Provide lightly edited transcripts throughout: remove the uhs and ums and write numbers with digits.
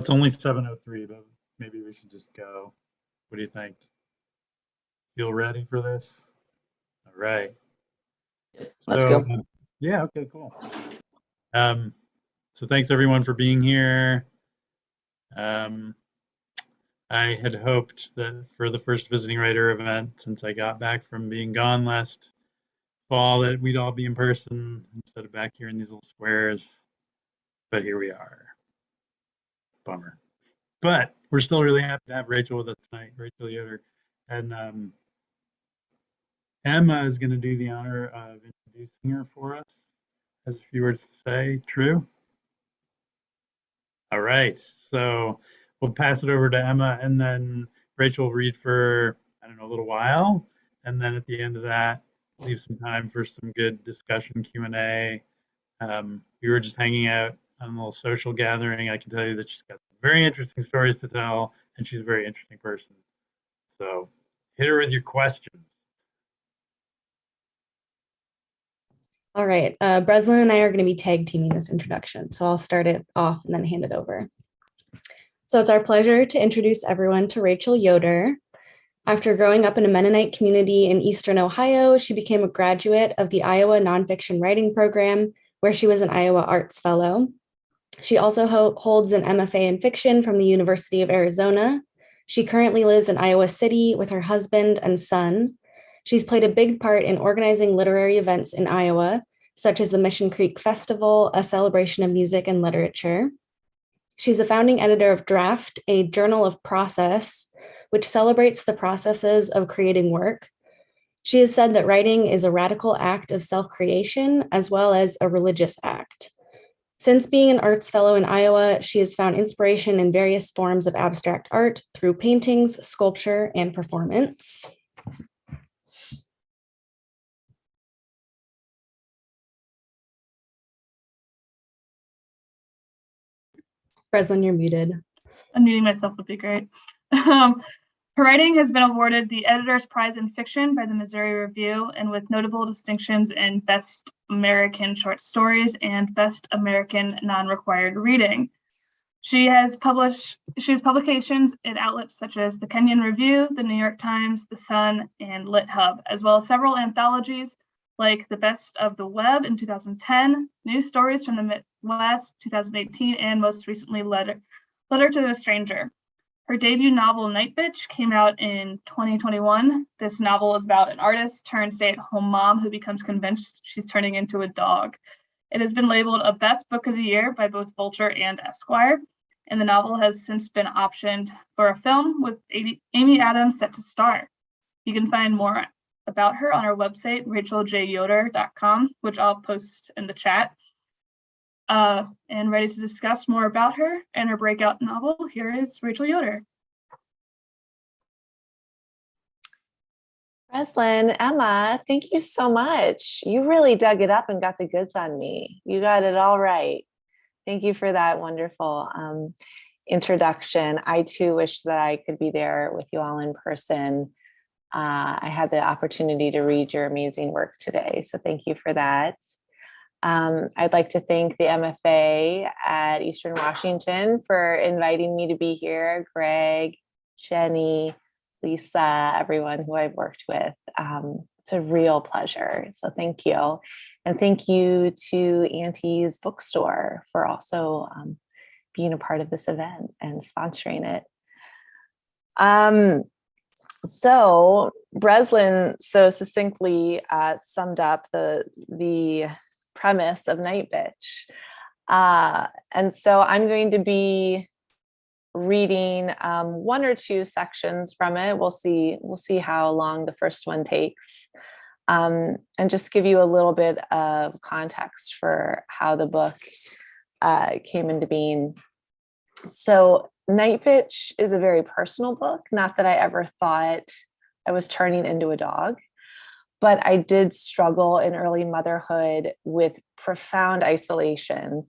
It's only 7:03, but maybe we should just go. What do you think? Feel ready for this? All right. Let's So, go. yeah, okay, cool. Um, so thanks everyone for being here. Um, I had hoped that for the first visiting writer event, since I got back from being gone last fall, that we'd all be in person instead of back here in these little squares. But here we are. Bummer. But we're still really happy to have Rachel with us tonight, Rachel Yoder. And Emma is going to do the honor of introducing her for us. Has a few words to say. True? All right. So we'll pass it over to Emma, and then Rachel will read for, I don't know, a little while. And then at the end of that, leave some time for some good discussion, Q&A. We were just hanging out on a little social gathering. I can tell you that she's got some very interesting stories to tell, and she's a very interesting person. So hit her with your questions. All right, Breslin and I are going to be tag teaming this introduction. So I'll start it off and then hand it over. So it's our pleasure to introduce everyone to Rachel Yoder. After growing up in a Mennonite community in Eastern Ohio, she became a graduate of the Iowa Nonfiction Writing Program, where she was an Iowa Arts Fellow. She also holds an MFA in fiction from the University of Arizona. She currently lives in Iowa City with her husband and son. She's played a big part in organizing literary events in Iowa, such as the Mission Creek Festival, a celebration of music and literature. She's a founding editor of Draft, a journal of process, which celebrates the processes of creating work. She has said that writing is a radical act of self-creation as well as a religious act. Since being an arts fellow in Iowa, she has found inspiration in various forms of abstract art through paintings, sculpture, and performance. Breslin, you're muted. Unmuting myself would be great. Her writing has been awarded the Editor's Prize in Fiction by the Missouri Review, and with notable distinctions in Best American Short Stories and Best American Non-Required Reading. She has publications in outlets such as the Kenyon Review, the New York Times, the Sun, and Lit Hub, as well as several anthologies like The Best of the Web in 2010, News Stories from the Midwest 2018, and most recently Letter to the Stranger. Her debut novel, Night Bitch, came out in 2021. This novel is about an artist turned stay-at-home mom who becomes convinced she's turning into a dog. It has been labeled a best book of the year by both Vulture and Esquire, and the novel has since been optioned for a film with Amy Adams set to star. You can find more about her on our website, racheljyoder.com, which I'll post in the chat. And ready to discuss more about her and her breakout novel, here is Rachel Yoder. Breslin, Emma, thank you so much. You really dug it up and got the goods on me. You got it all right. Thank you for that wonderful introduction. I too wish that I could be there with you all in person. I had the opportunity to read your amazing work today, so thank you for that. I'd like to thank the MFA at Eastern Washington for inviting me to be here. Greg, Jenny, Lisa, everyone who I've worked with. It's a real pleasure. So thank you. And thank you to Auntie's Bookstore for also being a part of this event and sponsoring it. So Breslin so succinctly summed up the premise of Night Bitch. And so I'm going to be reading one or two sections from it. We'll see how long the first one takes. And just give you a little bit of context for how the book came into being. So Night Bitch is a very personal book. Not that I ever thought I was turning into a dog, but I did struggle in early motherhood with profound isolation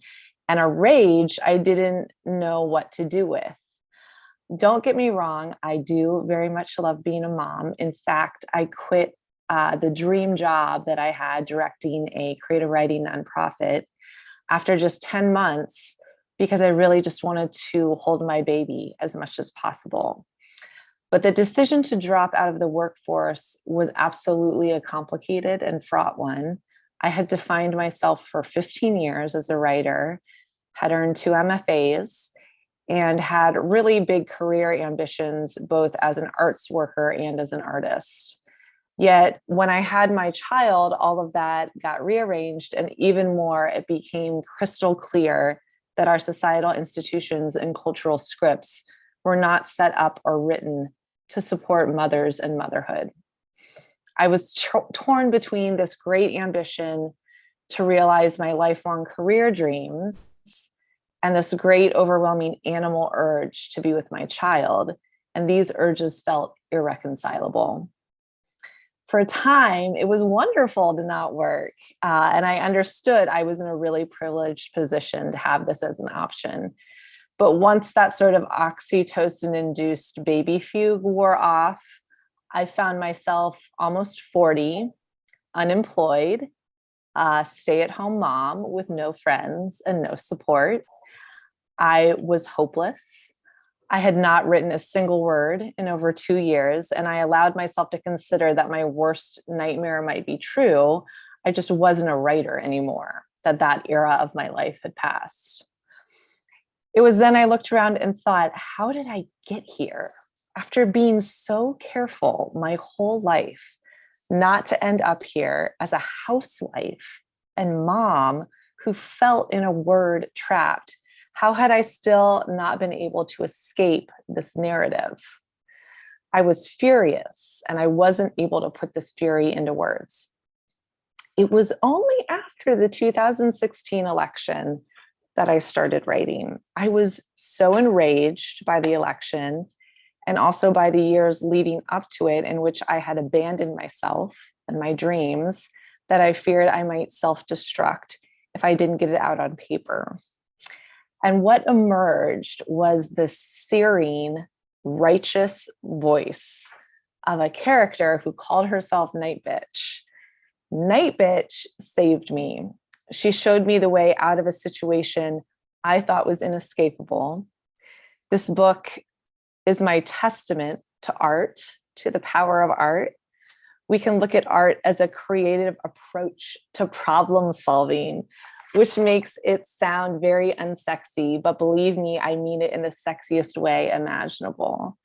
and a rage I didn't know what to do with. Don't get me wrong, I do very much love being a mom. In fact, I quit the dream job that I had directing a creative writing nonprofit after just 10 months because I really just wanted to hold my baby as much as possible. But the decision to drop out of the workforce was absolutely a complicated and fraught one. I had defined myself for 15 years as a writer, had earned 2 MFAs, and had really big career ambitions, both as an arts worker and as an artist. Yet when I had my child, all of that got rearranged, and even more, it became crystal clear that our societal institutions and cultural scripts were not set up or written to support mothers and motherhood. I was torn between this great ambition to realize my lifelong career dreams and this great overwhelming animal urge to be with my child. And these urges felt irreconcilable. For a time, it was wonderful to not work. And I understood I was in a really privileged position to have this as an option. But once that sort of oxytocin-induced baby fugue wore off, I found myself almost 40, unemployed, stay-at-home mom with no friends and no support. I was hopeless. I had not written a single word in over 2 years, and I allowed myself to consider that my worst nightmare might be true. I just wasn't a writer anymore, that era of my life had passed. It was then I looked around and thought, how did I get here? After being so careful my whole life not to end up here as a housewife and mom who felt, in a word, trapped, how had I still not been able to escape this narrative? I was furious, and I wasn't able to put this fury into words. It was only after the 2016 election that I started writing. I was so enraged by the election and also by the years leading up to it, in which I had abandoned myself and my dreams, that I feared I might self-destruct if I didn't get it out on paper. And what emerged was this searing, righteous voice of a character who called herself Night Bitch. Night Bitch saved me. She showed me the way out of a situation I thought was inescapable. This book is my testament to art, to the power of art. We can look at art as a creative approach to problem solving, which makes it sound very unsexy, but believe me, I mean it in the sexiest way imaginable.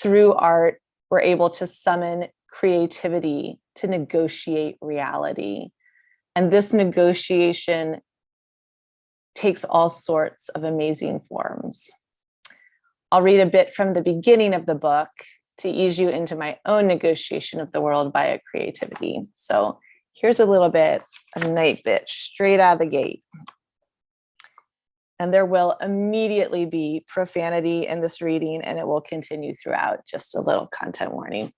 Through art, we're able to summon creativity to negotiate reality. And this negotiation takes all sorts of amazing forms. I'll read a bit from the beginning of the book to ease you into my own negotiation of the world via creativity. So here's a little bit of Night Bitch straight out of the gate. And there will immediately be profanity in this reading, and it will continue throughout. Just a little content warning.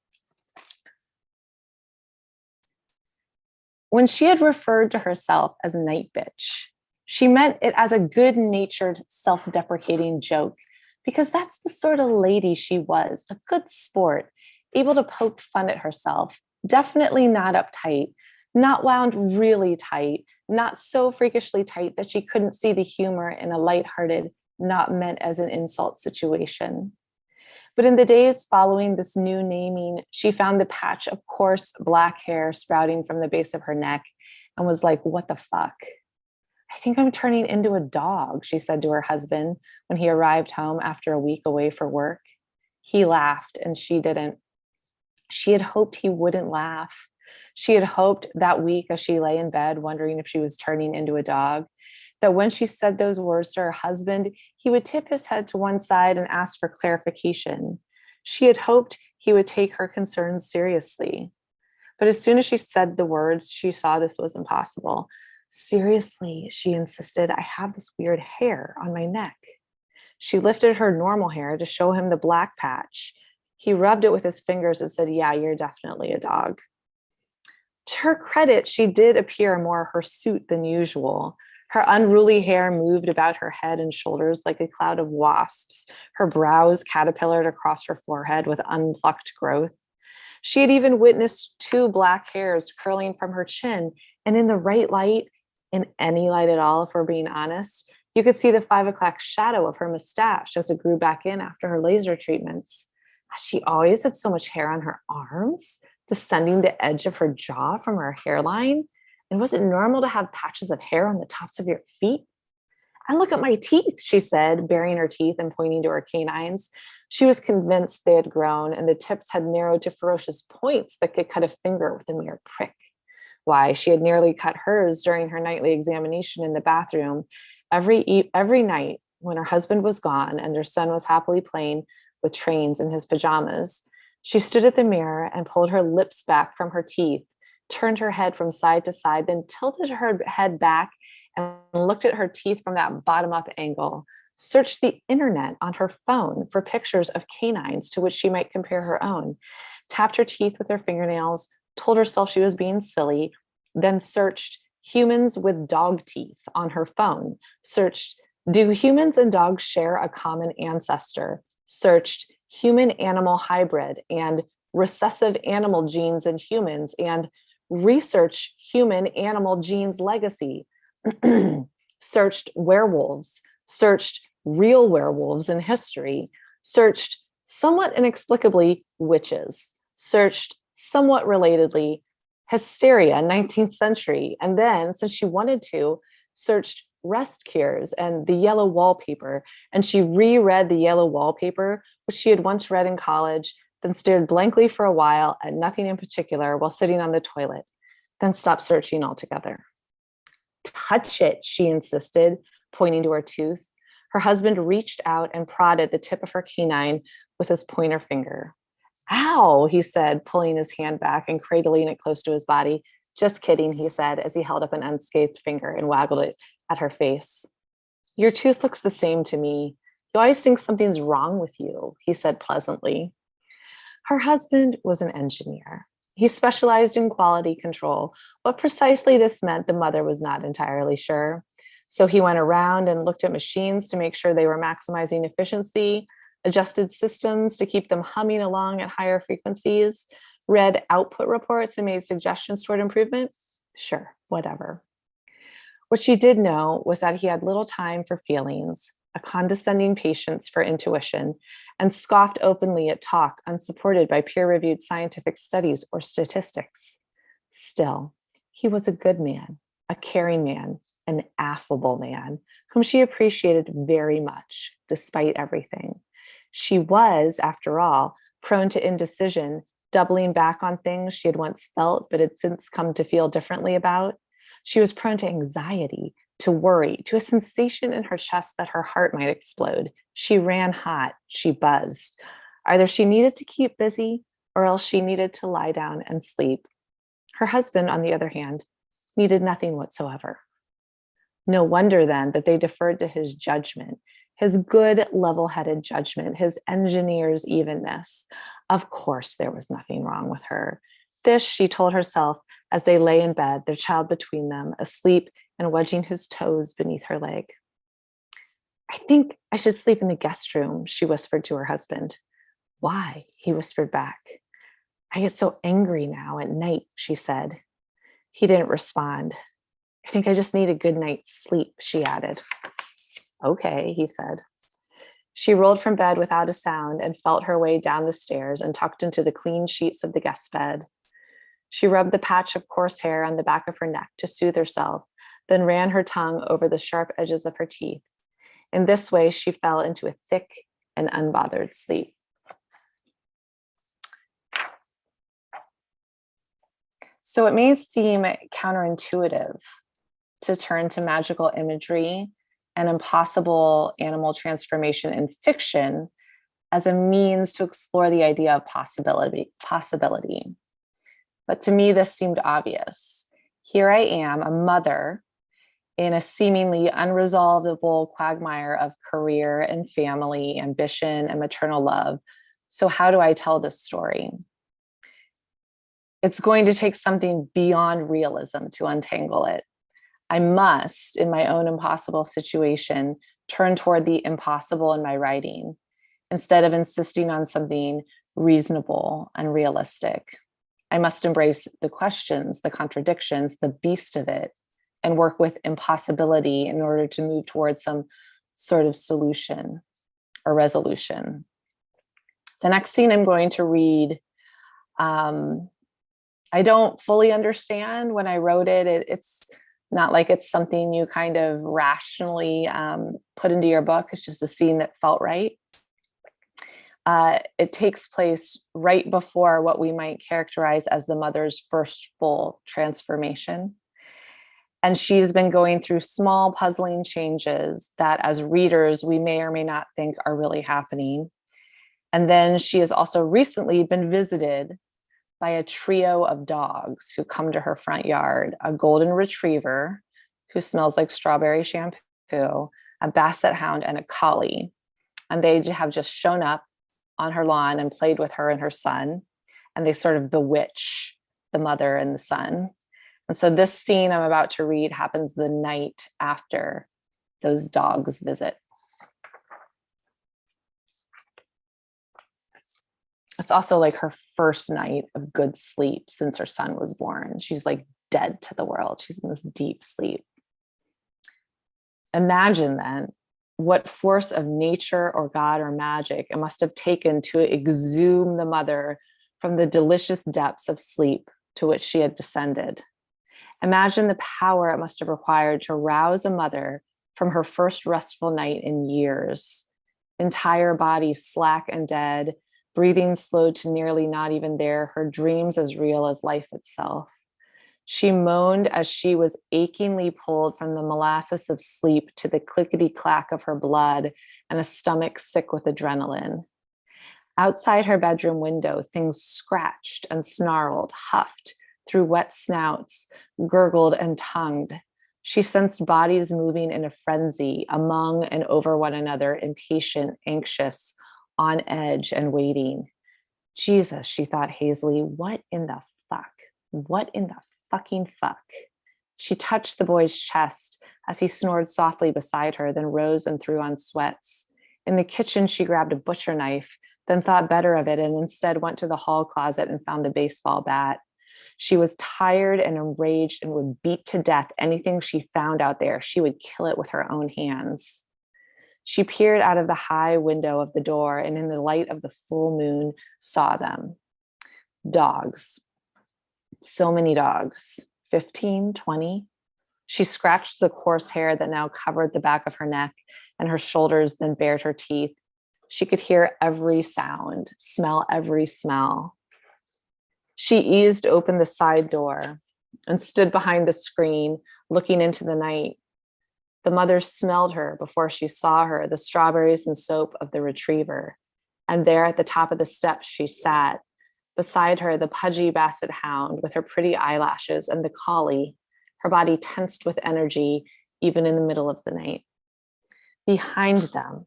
When she had referred to herself as Night Bitch, she meant it as a good-natured, self-deprecating joke, because that's the sort of lady she was, a good sport, able to poke fun at herself, definitely not uptight, not wound really tight, not so freakishly tight that she couldn't see the humor in a lighthearted, not meant as an insult situation. But in the days following this new naming, she found the patch of coarse black hair sprouting from the base of her neck and was like, what the fuck? I think I'm turning into a dog, she said to her husband when he arrived home after a week away for work. He laughed and she didn't. She had hoped he wouldn't laugh. She had hoped that week, as she lay in bed wondering if she was turning into a dog, that when she said those words to her husband, he would tip his head to one side and ask for clarification. She had hoped he would take her concerns seriously. But as soon as she said the words, she saw this was impossible. Seriously, she insisted, I have this weird hair on my neck. She lifted her normal hair to show him the black patch. He rubbed it with his fingers and said, yeah, you're definitely a dog. To her credit, she did appear more hirsute than usual. Her unruly hair moved about her head and shoulders like a cloud of wasps. Her brows caterpillared across her forehead with unplucked growth. She had even witnessed 2 black hairs curling from her chin, and in the right light, in any light at all, if we're being honest, You could see the 5 o'clock shadow of her mustache as it grew back in after her laser treatments. She always had so much hair on her arms, descending the edge of her jaw from her hairline. And was it normal to have patches of hair on the tops of your feet? And look at my teeth, she said, baring her teeth and pointing to her canines. She was convinced they had grown and the tips had narrowed to ferocious points that could cut a finger with a mere prick. Why, she had nearly cut hers during her nightly examination in the bathroom. Every night when her husband was gone and their son was happily playing with trains in his pajamas, she stood at the mirror and pulled her lips back from her teeth, turned her head from side to side, then tilted her head back and looked at her teeth from that bottom-up angle, searched the internet on her phone for pictures of canines to which she might compare her own, tapped her teeth with her fingernails, told herself she was being silly, then searched humans with dog teeth on her phone, searched, do humans and dogs share a common ancestor? Searched human-animal hybrid and recessive animal genes in humans and research human-animal genes legacy. Searched werewolves, searched real werewolves in history, searched somewhat inexplicably witches, searched somewhat relatedly hysteria, 19th century, and then, since she wanted to, searched rest cures and the yellow wallpaper, and she reread the yellow wallpaper, which she had once read in college, then stared blankly for a while at nothing in particular while sitting on the toilet, then stopped searching altogether. Touch it, she insisted, pointing to her tooth. Her husband reached out and prodded the tip of her canine with his pointer finger. Ow, he said, pulling his hand back and cradling it close to his body. Just kidding, he said, as he held up an unscathed finger and waggled it at her face. Your tooth looks the same to me. You always think something's wrong with you, he said pleasantly. Her husband was an engineer. He specialized in quality control. What precisely this meant, the mother was not entirely sure. So he went around and looked at machines to make sure they were maximizing efficiency, adjusted systems to keep them humming along at higher frequencies, read output reports and made suggestions toward improvement. Sure, whatever. What she did know was that he had little time for feelings, a condescending patience for intuition, and scoffed openly at talk unsupported by peer-reviewed scientific studies or statistics. Still, he was a good man, a caring man, an affable man, whom she appreciated very much, despite everything. She was, after all, prone to indecision, doubling back on things she had once felt but had since come to feel differently about. She was prone to anxiety, to worry, to a sensation in her chest that her heart might explode. She ran hot, she buzzed. Either she needed to keep busy or else she needed to lie down and sleep. Her husband, on the other hand, needed nothing whatsoever. No wonder then that they deferred to his judgment, his good level-headed judgment, his engineer's evenness. Of course, there was nothing wrong with her. This, she told herself as they lay in bed, their child between them, asleep and wedging his toes beneath her leg. I think I should sleep in the guest room, she whispered to her husband. Why? He whispered back. I get so angry now at night, she said. He didn't respond. I think I just need a good night's sleep, she added. Okay, he said. She rolled from bed without a sound and felt her way down the stairs and tucked into the clean sheets of the guest bed. She rubbed the patch of coarse hair on the back of her neck to soothe herself, then ran her tongue over the sharp edges of her teeth. In this way, she fell into a thick and unbothered sleep. So it may seem counterintuitive to turn to magical imagery and impossible animal transformation in fiction as a means to explore the idea of possibility. But to me, this seemed obvious. Here I am, a mother in a seemingly unresolvable quagmire of career and family, ambition and maternal love. So how do I tell this story? It's going to take something beyond realism to untangle it. I must, in my own impossible situation, turn toward the impossible in my writing, instead of insisting on something reasonable and realistic. I must embrace the questions, the contradictions, the beast of it, and work with impossibility in order to move towards some sort of solution or resolution. The next scene I'm going to read, I don't fully understand when I wrote it. It's not like it's something you kind of rationally put into your book. It's just a scene that felt right. It takes place right before what we might characterize as the mother's first full transformation. And she's been going through small puzzling changes that as readers, we may or may not think are really happening. And then she has also recently been visited by a trio of dogs who come to her front yard, a golden retriever who smells like strawberry shampoo, a basset hound, and a collie. And they have just shown up on her lawn and played with her and her son. And they sort of bewitch the mother and the son. And so this scene I'm about to read happens the night after those dogs visit. It's also like her first night of good sleep since her son was born. She's like dead to the world. She's in this deep sleep. Imagine then what force of nature or God or magic it must have taken to exhume the mother from the delicious depths of sleep to which she had descended. Imagine the power it must have required to rouse a mother from her first restful night in years. Entire body slack and dead, breathing slow to nearly not even there, her dreams as real as life itself. She moaned as she was achingly pulled from the molasses of sleep to the clickety-clack of her blood and a stomach sick with adrenaline. Outside her bedroom window, things scratched and snarled, huffed through wet snouts, gurgled and tongued. She sensed bodies moving in a frenzy among and over one another, impatient, anxious, on edge and waiting. Jesus, she thought hazily, what in the fuck? What in the fucking fuck? She touched the boy's chest as he snored softly beside her, then rose and threw on sweats. In the kitchen, she grabbed a butcher knife, then thought better of it and instead went to the hall closet and found a baseball bat. She was tired and enraged and would beat to death anything she found out there. She would kill it with her own hands. She peered out of the high window of the door and in the light of the full moon saw them. Dogs. So many dogs. 15, 20. She scratched the coarse hair that now covered the back of her neck and her shoulders, then bared her teeth. She could hear every sound, smell every smell. She eased open the side door and stood behind the screen, looking into the night. The mother smelled her before she saw her, the strawberries and soap of the retriever. And there at the top of the steps, she sat. Beside her, the pudgy basset hound with her pretty eyelashes and the collie, her body tensed with energy, even in the middle of the night. Behind them,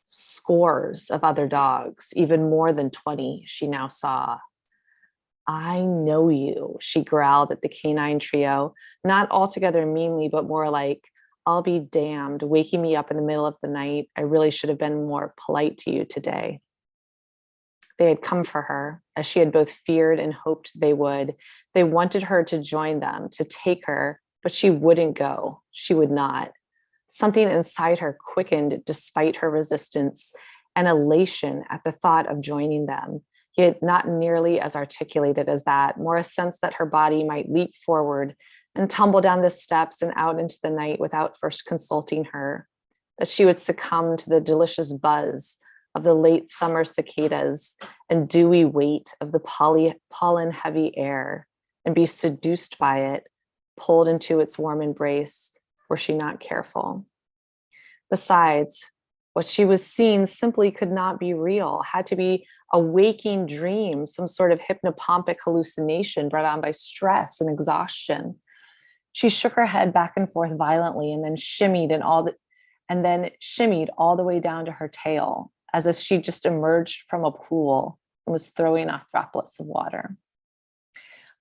scores of other dogs, even more than 20, she now saw. I know you, she growled at the canine trio, not altogether meanly, but more like, I'll be damned, waking me up in the middle of the night. I really should have been more polite to you today. They had come for her, as she had both feared and hoped they would. They wanted her to join them, to take her, but she wouldn't go. She would not. Something inside her quickened despite her resistance, an elation at the thought of joining them, yet not nearly as articulated as that, more a sense that her body might leap forward and tumble down the steps and out into the night without first consulting her, that she would succumb to the delicious buzz of the late summer cicadas and dewy weight of the pollen-heavy air and be seduced by it, pulled into its warm embrace, were she not careful. Besides, what she was seeing simply could not be real, had to be a waking dream, some sort of hypnopompic hallucination brought on by stress and exhaustion. She shook her head back and forth violently and then shimmied all the way down to her tail, as if she just emerged from a pool and was throwing off droplets of water.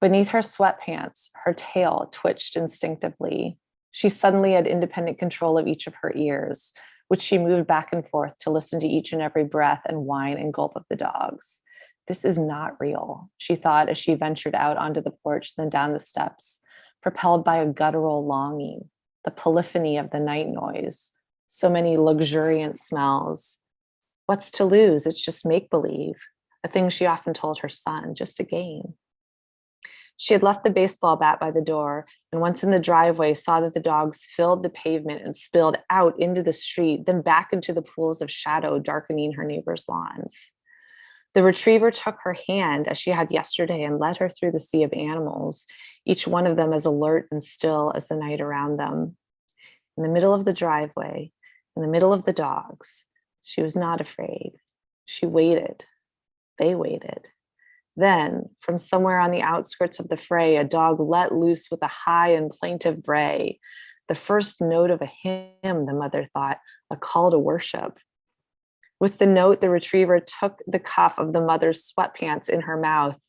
Beneath her sweatpants, her tail twitched instinctively. She suddenly had independent control of each of her ears, which she moved back and forth to listen to each and every breath and whine and gulp of the dogs. This is not real, she thought as she ventured out onto the porch, then down the steps, propelled by a guttural longing, the polyphony of the night noise, so many luxuriant smells. What's to lose? It's just make-believe, a thing she often told her son, just a game. She had left the baseball bat by the door, and once in the driveway, saw that the dogs filled the pavement and spilled out into the street, then back into the pools of shadow darkening her neighbors' lawns. The retriever took her hand as she had yesterday and led her through the sea of animals, each one of them as alert and still as the night around them. In the middle of the driveway, in the middle of the dogs, she was not afraid. She waited. They waited. Then, from somewhere on the outskirts of the fray, a dog let loose with a high and plaintive bray. The first note of a hymn, the mother thought, a call to worship. With the note, the retriever took the cuff of the mother's sweatpants in her mouth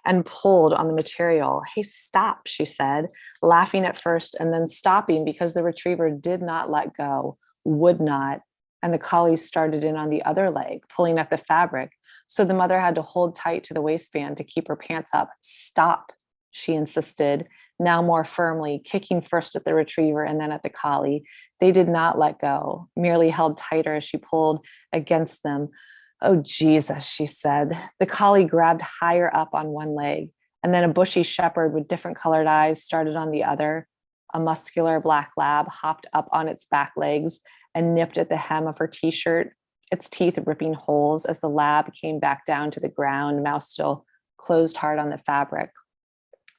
and pulled on the material. Hey, stop, she said, laughing at first and then stopping because the retriever did not let go, would not. And the collie started in on the other leg, pulling at the fabric. So the mother had to hold tight to the waistband to keep her pants up. Stop, she insisted, now more firmly, kicking first at the retriever and then at the collie. They did not let go, merely held tighter as she pulled against them. Oh, Jesus, she said. The collie grabbed higher up on one leg, and then a bushy shepherd with different colored eyes started on the other. A muscular black lab hopped up on its back legs and nipped at the hem of her t-shirt, its teeth ripping holes as the lab came back down to the ground, mouth still closed hard on the fabric.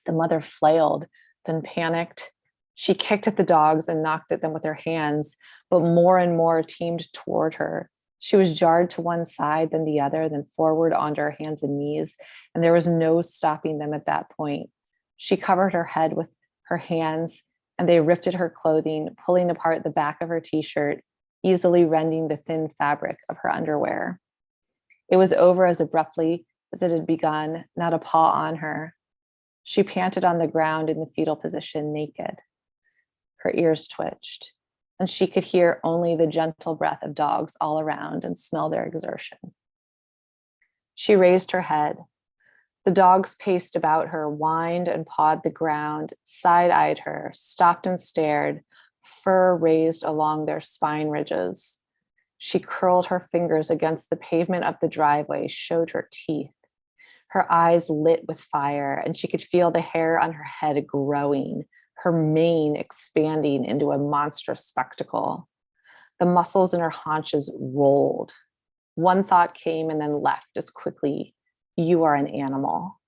The mother flailed, then panicked. She kicked at the dogs and knocked at them with her hands, but more and more teamed toward her. She was jarred to one side, then the other, then forward onto her hands and knees, and there was no stopping them at that point. She covered her head with her hands, and they ripped at her clothing, pulling apart the back of her t-shirt, easily rending the thin fabric of her underwear. It was over as abruptly as it had begun, not a paw on her. She panted on the ground in the fetal position, naked. Her ears twitched, and she could hear only the gentle breath of dogs all around and smell their exertion. She raised her head. The dogs paced about her, whined and pawed the ground, side-eyed her, stopped and stared, fur raised along their spine ridges. She curled her fingers against the pavement of the driveway, showed her teeth. Her eyes lit with fire, and she could feel the hair on her head growing, her mane expanding into a monstrous spectacle. The muscles in her haunches rolled. One thought came and then left as quickly. You are an animal.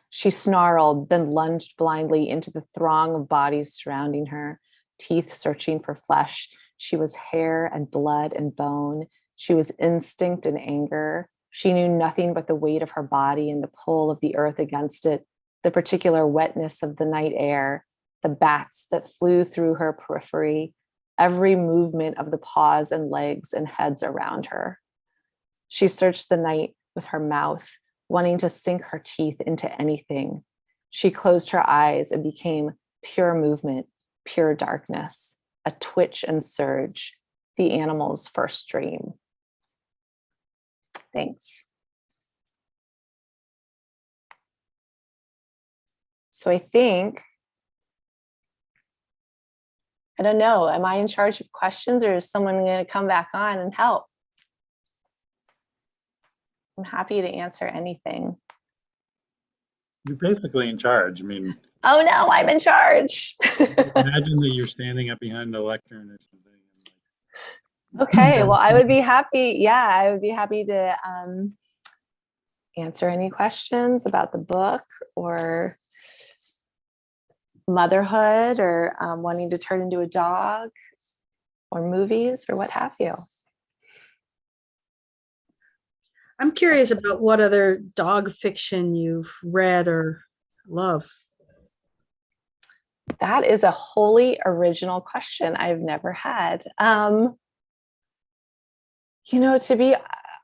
She snarled, then lunged blindly into the throng of bodies surrounding her, teeth searching for flesh. She was hair and blood and bone. She was instinct and anger. She knew nothing but the weight of her body and the pull of the earth against it, the particular wetness of the night air, the bats that flew through her periphery, every movement of the paws and legs and heads around her. She searched the night with her mouth, wanting to sink her teeth into anything. She closed her eyes and became pure movement, pure darkness, a twitch and surge, the animal's first dream. Thanks. So I think, I don't know, am I in charge of questions or is someone going to come back on and help? I'm happy to answer anything. You're basically in charge. I mean, Oh no, I'm in charge. imagine that you're standing up behind a lectern or something. Okay, well, I would be happy. Yeah, I would be happy to answer any questions about the book or motherhood or wanting to turn into a dog or movies or what have you. I'm curious about what other dog fiction you've read or love. That is a wholly original question I've never had. You know, to be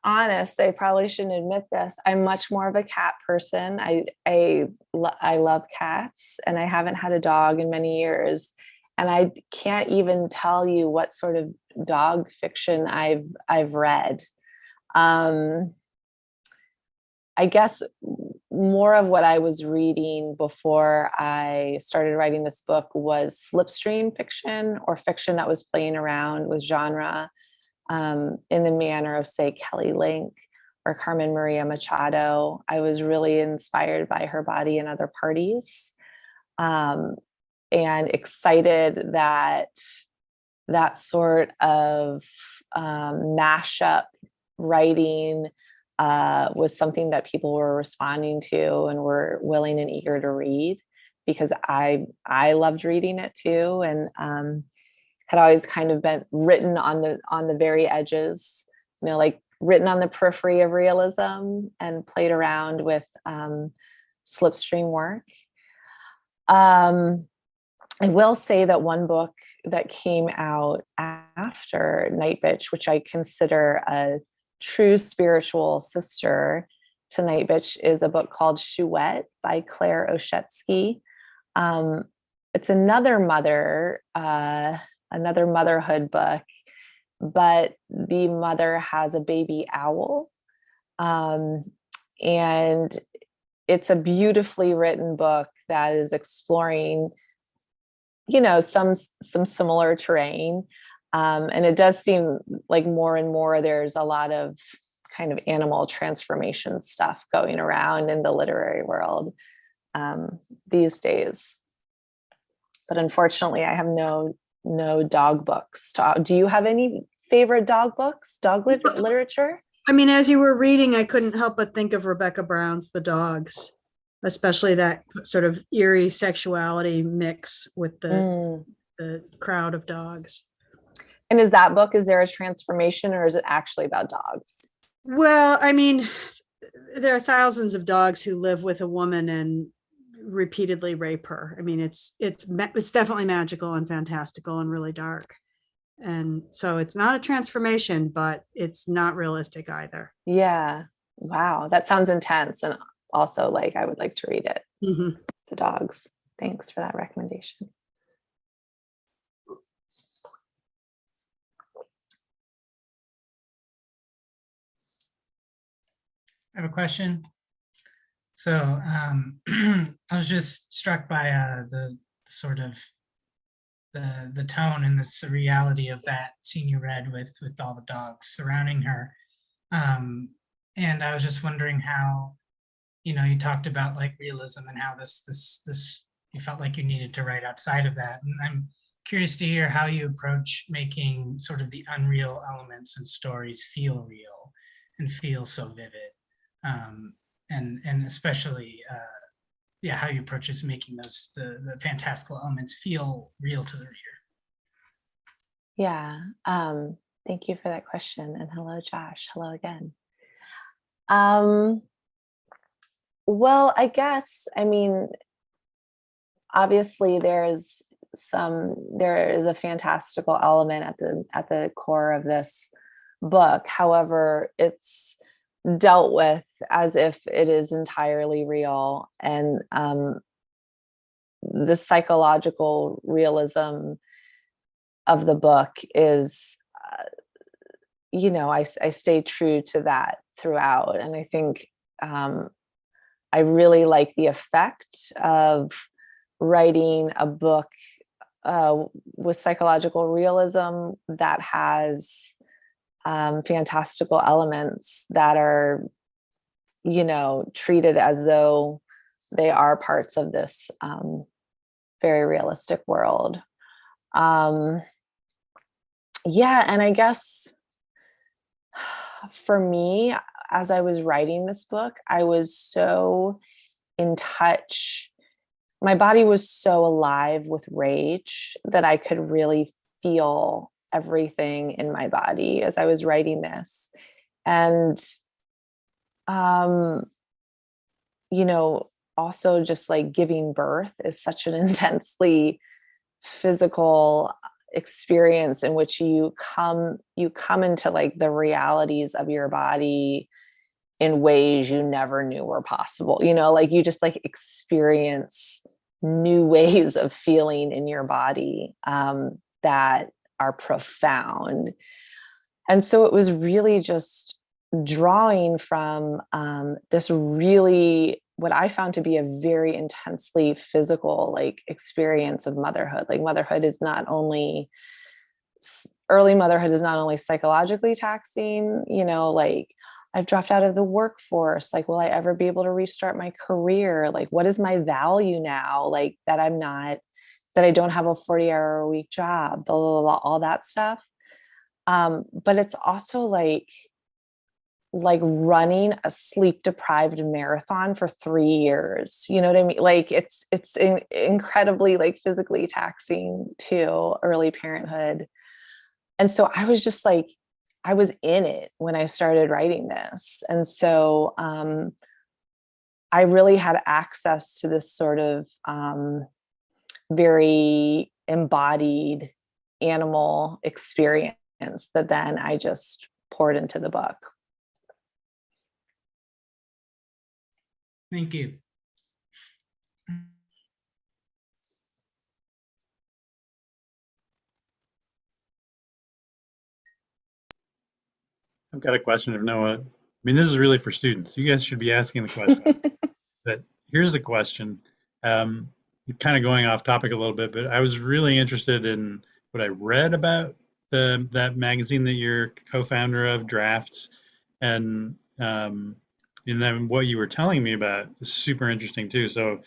honest, I probably shouldn't admit this. I'm much more of a cat person. I love cats, and I haven't had a dog in many years. And I can't even tell you what sort of dog fiction I've read. I guess more of what I was reading before I started writing this book was slipstream fiction, or fiction that was playing around with genre, in the manner of, say, Kelly Link or Carmen Maria Machado. I was really inspired by Her Body and Other Parties, and excited that that sort of mashup writing was something that people were responding to and were willing and eager to read, because I loved reading it too, and had always kind of been written on the very edges, like written on the periphery of realism, and played around with slipstream work. I will say that one book that came out after Night Bitch, which I consider a true spiritual sister to Night Bitch, is a book called Chouette by Claire Oshetsky. It's another motherhood book, but the mother has a baby owl. And it's a beautifully written book that is exploring, some similar terrain. And it does seem like more and more there's a lot of kind of animal transformation stuff going around in the literary world these days. But unfortunately, I have no dog books. Do you have any favorite dog books, literature? I mean, as you were reading, I couldn't help but think of Rebecca Brown's The Dogs, especially that sort of eerie sexuality mix with the crowd of dogs. And is there a transformation, or is it actually about dogs? Well, I mean, there are thousands of dogs who live with a woman and repeatedly rape her. I mean, it's definitely magical and fantastical and really dark. And so it's not a transformation, but it's not realistic either. Yeah. Wow. That sounds intense. And also, like, I would like to read it. Mm-hmm. The Dogs. Thanks for that recommendation. I have a question. So I was just struck by the sort of the tone and the surreality of that scene you read with all the dogs surrounding her. And I was just wondering how, you talked about like realism and how this you felt like you needed to write outside of that. And I'm curious to hear how you approach making sort of the unreal elements and stories feel real and feel so vivid. And especially, how you approach is making the fantastical elements feel real to the reader. Yeah. Thank you for that question. And hello, Josh. Hello again. Well, I guess, obviously there is a fantastical element at the core of this book. However, it's dealt with as if it is entirely real, and the psychological realism of the book is I stay true to that throughout. And I think I really like the effect of writing a book with psychological realism that has fantastical elements that are, treated as though they are parts of this very realistic world. And I guess for me, as I was writing this book, I was so in touch. My body was so alive with rage that I could really feel everything in my body as I was writing this. And, also just like giving birth is such an intensely physical experience in which you come into like the realities of your body in ways you never knew were possible. Like you just like experience new ways of feeling in your body that are profound. And so it was really just drawing from this really what I found to be a very intensely physical like experience of motherhood. Like motherhood is not only early motherhood is not only psychologically taxing, you know, like I've dropped out of the workforce. Like, will I ever be able to restart my career? Like, what is my value now? Like that I don't have a 40-hour-a-week job, blah, blah, blah, all that stuff. But it's also like running a sleep deprived marathon for 3 years. You know what I mean? Like it's incredibly like physically taxing to early parenthood. And so I was just like, I was in it when I started writing this. And so I really had access to this sort of very embodied animal experience that then I just poured into the book. Thank you. I've got a question of Noah. I mean, this is really for students. You guys should be asking the question. But here's the question. Kind of going off topic a little bit, but I was really interested in what I read about that magazine that you're co-founder of, Drafts, and then what you were telling me about is super interesting too. So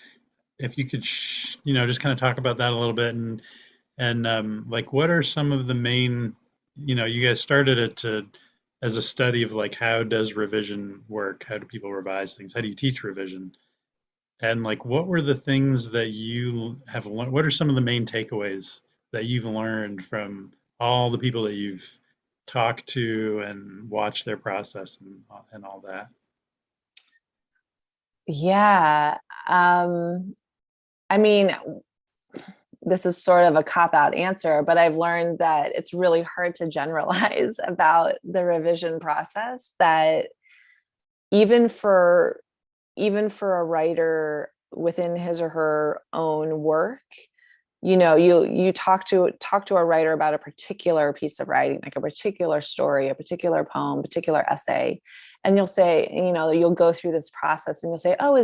if you could, just kind of talk about that a little bit, and like, what are some of the main, you guys started it as a study of like, how does revision work? How do people revise things? How do you teach revision? And like, what were the things that you have learned? What are some of the main takeaways that you've learned from all the people that you've talked to and watched their process and all that? Yeah. I mean, this is sort of a cop-out answer, but I've learned that it's really hard to generalize about the revision process, that even for a writer within his or her own work, you talk to a writer about a particular piece of writing, like a particular story, a particular poem, particular essay, and you'll say, you'll go through this process and you'll say, oh,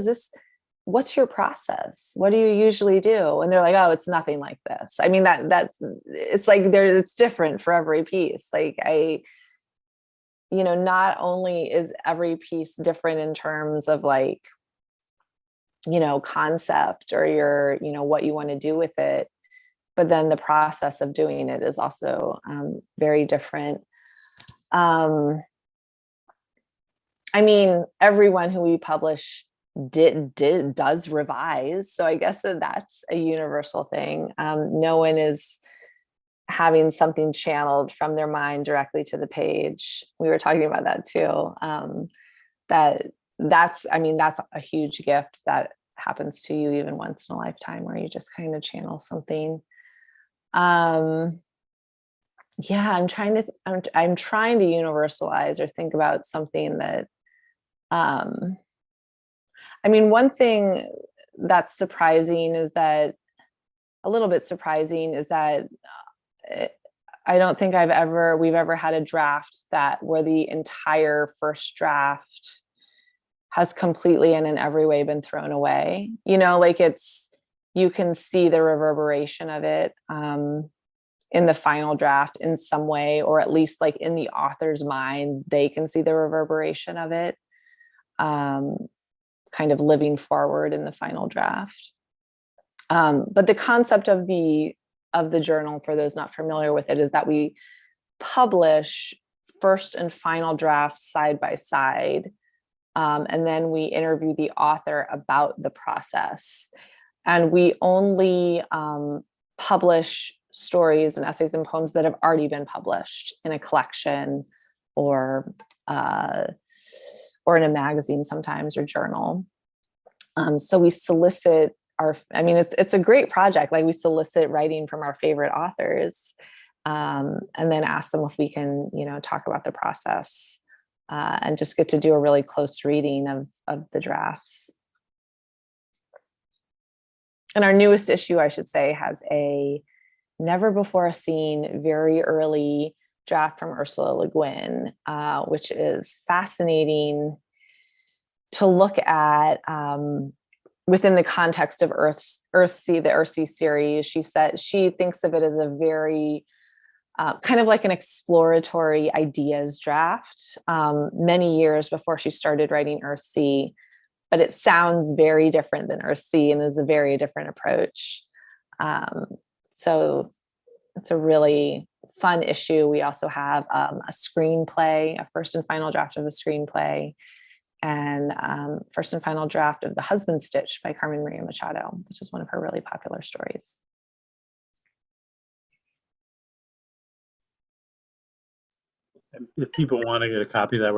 what's your process? What do you usually do? And they're like, oh, it's nothing like this. I mean, it's like it's different for every piece. Like not only is every piece different in terms of like, concept or what you want to do with it, but then the process of doing it is also very different. I mean, everyone who we publish does revise. So I guess that's a universal thing. No one is having something channeled from their mind directly to the page. We were talking about that too. That's a huge gift that happens to you even once in a lifetime, where you just kind of channel something. I'm trying to universalize or think about something that, one thing that's surprising is that I don't think we've ever had a draft where the entire first draft has completely and in every way been thrown away. You can see the reverberation of it in the final draft in some way, or at least like in the author's mind, they can see the reverberation of it kind of living forward in the final draft. But the concept of the journal, for those not familiar with it, is that we publish first and final drafts side by side. And then we interview the author about the process. And we only publish stories and essays and poems that have already been published in a collection or in a magazine sometimes, or journal. So we solicit it's a great project. Like, we solicit writing from our favorite authors and then ask them if we can, talk about the process and just get to do a really close reading of the drafts. And our newest issue, I should say, has a never before seen very early draft from Ursula Le Guin, which is fascinating to look at within the context of Earthsea, the Earthsea series. She said she thinks of it as a very kind of like an exploratory ideas draft many years before she started writing Earthsea, but it sounds very different than Earthsea and is a very different approach. So it's a really fun issue. We also have a screenplay, a first and final draft of a screenplay, and first and final draft of The Husband Stitch by Carmen Maria Machado, which is one of her really popular stories. If people want to get a copy of that,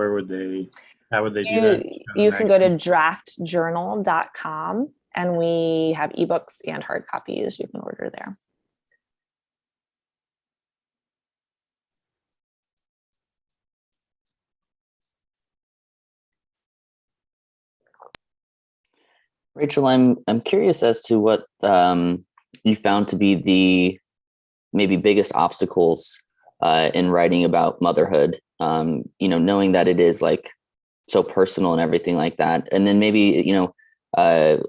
how would they do that? You can go to draftjournal.com, and we have ebooks and hard copies you can order there. Rachel, I'm curious as to what you found to be the maybe biggest obstacles in writing about motherhood. Knowing that it is like so personal and everything like that, and then maybe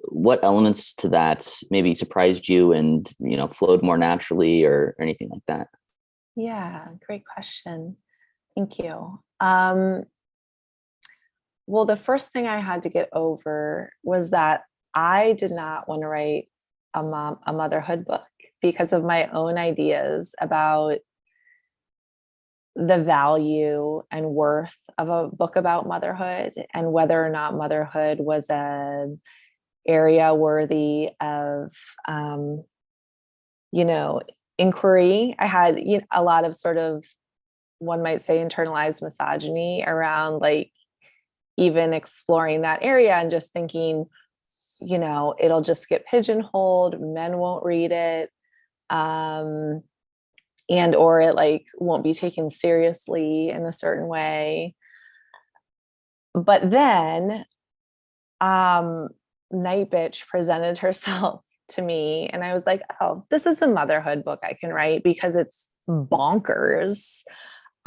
what elements to that maybe surprised you and flowed more naturally or anything like that. Yeah, great question. Thank you. Well, the first thing I had to get over was that I did not want to write a motherhood book because of my own ideas about the value and worth of a book about motherhood and whether or not motherhood was an area worthy of, inquiry. I had a lot of sort of, one might say, internalized misogyny around like even exploring that area and just thinking, it'll just get pigeonholed, men won't read it, and or it like won't be taken seriously in a certain way. But then Night Bitch presented herself to me and I was like, oh, this is a motherhood book I can write because it's bonkers.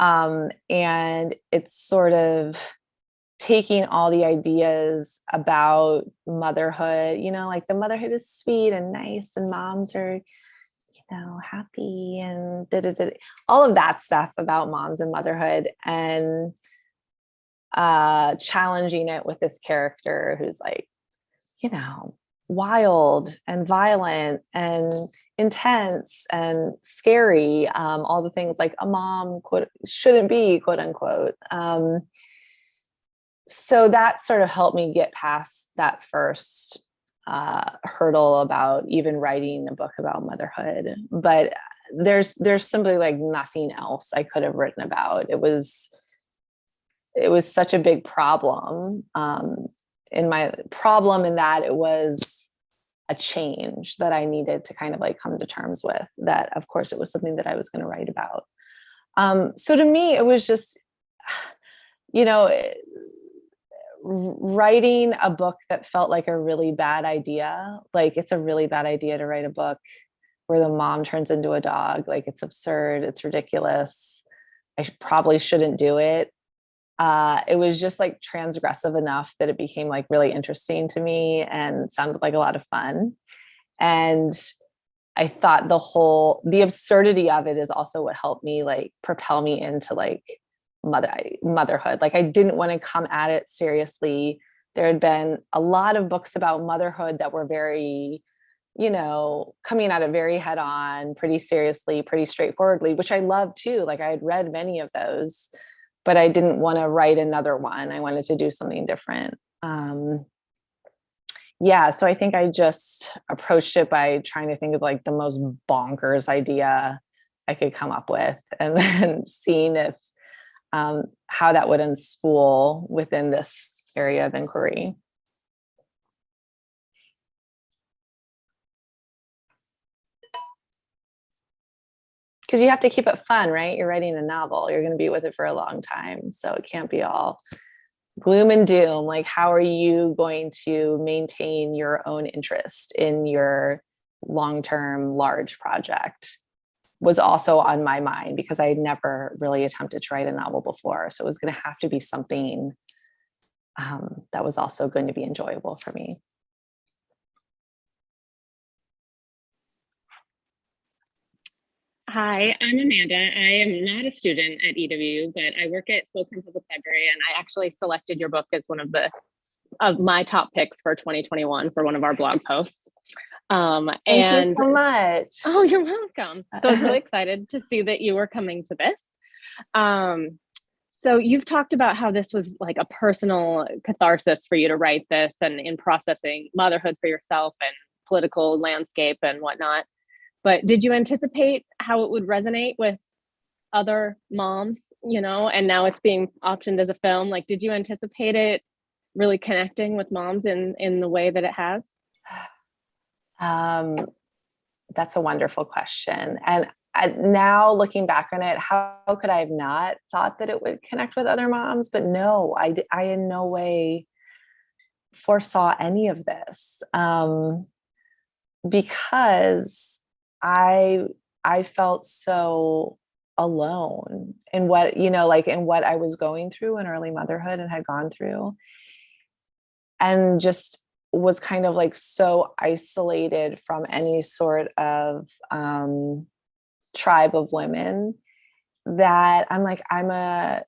And it's sort of taking all the ideas about motherhood, like the motherhood is sweet and nice and moms are, happy and all of that stuff about moms and motherhood, and challenging it with this character who's like, wild and violent and intense and scary, all the things like a mom shouldn't be, quote unquote. So that sort of helped me get past that first hurdle about even writing a book about motherhood. But there's simply like nothing else I could have written about. It was such a big problem. In that it was a change that I needed to kind of like come to terms with, that of course it was something that I was going to write about. So to me, it was just, writing a book that felt like a really bad idea. Like it's a really bad idea to write a book where the mom turns into a dog. Like it's absurd. It's ridiculous. I probably shouldn't do it. It was just like transgressive enough that it became like really interesting to me and sounded like a lot of fun. And I thought the absurdity of it is also what helped me like propel me into like motherhood. Like I didn't want to come at it seriously. There had been a lot of books about motherhood that were very, coming at it very head on, pretty seriously, pretty straightforwardly, which I love too. Like I had read many of those, but I didn't want to write another one. I wanted to do something different. So I think I just approached it by trying to think of like the most bonkers idea I could come up with, and then seeing if how that would unspool within this area of inquiry. Because you have to keep it fun, right? You're writing a novel. You're going to be with it for a long time. So it can't be all gloom and doom. Like, how are you going to maintain your own interest in your long-term large project? Was also on my mind because I had never really attempted to write a novel before. So it was going to have to be something that was also going to be enjoyable for me. Hi, I'm Amanda. I am not a student at EW, but I work at Spokane Public Library, and I actually selected your book as one of my top picks for 2021 for one of our blog posts. Thank you so much. Oh, you're welcome. So I was really excited to see that you were coming to this. So you've talked about how this was like a personal catharsis for you to write this, and in processing motherhood for yourself and political landscape and whatnot. But did you anticipate how it would resonate with other moms, and now it's being optioned as a film? Like, did you anticipate it really connecting with moms in the way that it has? That's a wonderful question. And now looking back on it, how could I have not thought that it would connect with other moms? But no, I in no way foresaw any of this, because I felt so alone in what, in what I was going through in early motherhood and had gone through, and just was kind of like so isolated from any sort of tribe of women, that I'm like, I'm a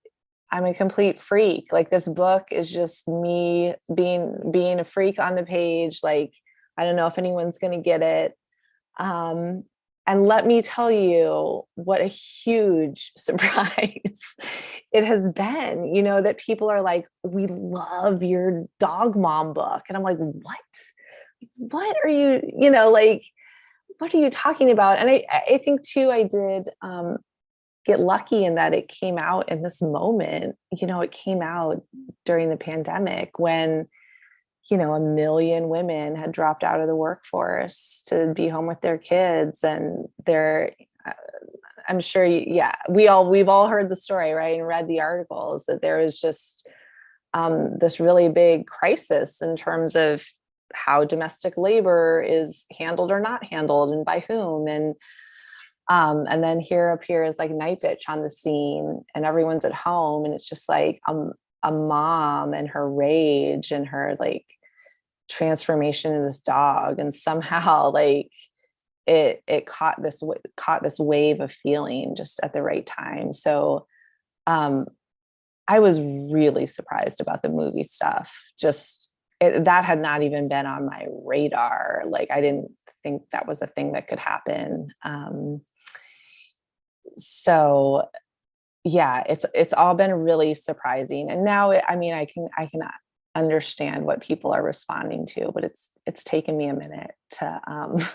complete freak. Like, this book is just me being a freak on the page. Like, I don't know if anyone's going to get it. And let me tell you what a huge surprise it has been, that people are like, we love your dog mom book. And I'm like, what are you, what are you talking about? And I think too, I did get lucky in that it came out in this moment. It came out during the pandemic when, 1 million women had dropped out of the workforce to be home with their kids. And I'm sure, we've all heard the story, right? And read the articles that there was just this really big crisis in terms of how domestic labor is handled or not handled, and by whom. And then here appears like Night Bitch on the scene, and everyone's at home, and it's just like a mom and her rage and her like transformation in this dog, and somehow like it caught this wave of feeling just at the right time. So I was really surprised about the movie stuff. Just that had not even been on my radar. Like, I didn't think that was a thing that could happen. So yeah, it's all been really surprising. And now I can understand what people are responding to, but it's taken me a minute to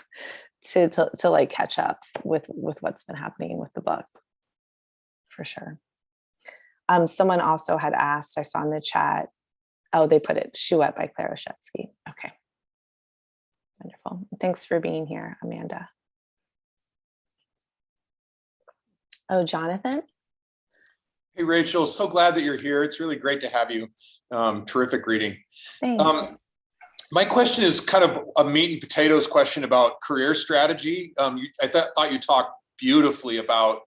to like catch up with what's been happening with the book, for sure. Someone also had asked, I saw in the chat, they put it, Chouette by Clara Shetsky. Okay. Wonderful. Thanks for being here, Amanda. Oh, Jonathan. Hey, Rachel, so glad that you're here. It's really great to have you. Terrific reading. Thanks. My question is kind of a meat and potatoes question about career strategy. I thought you talked beautifully about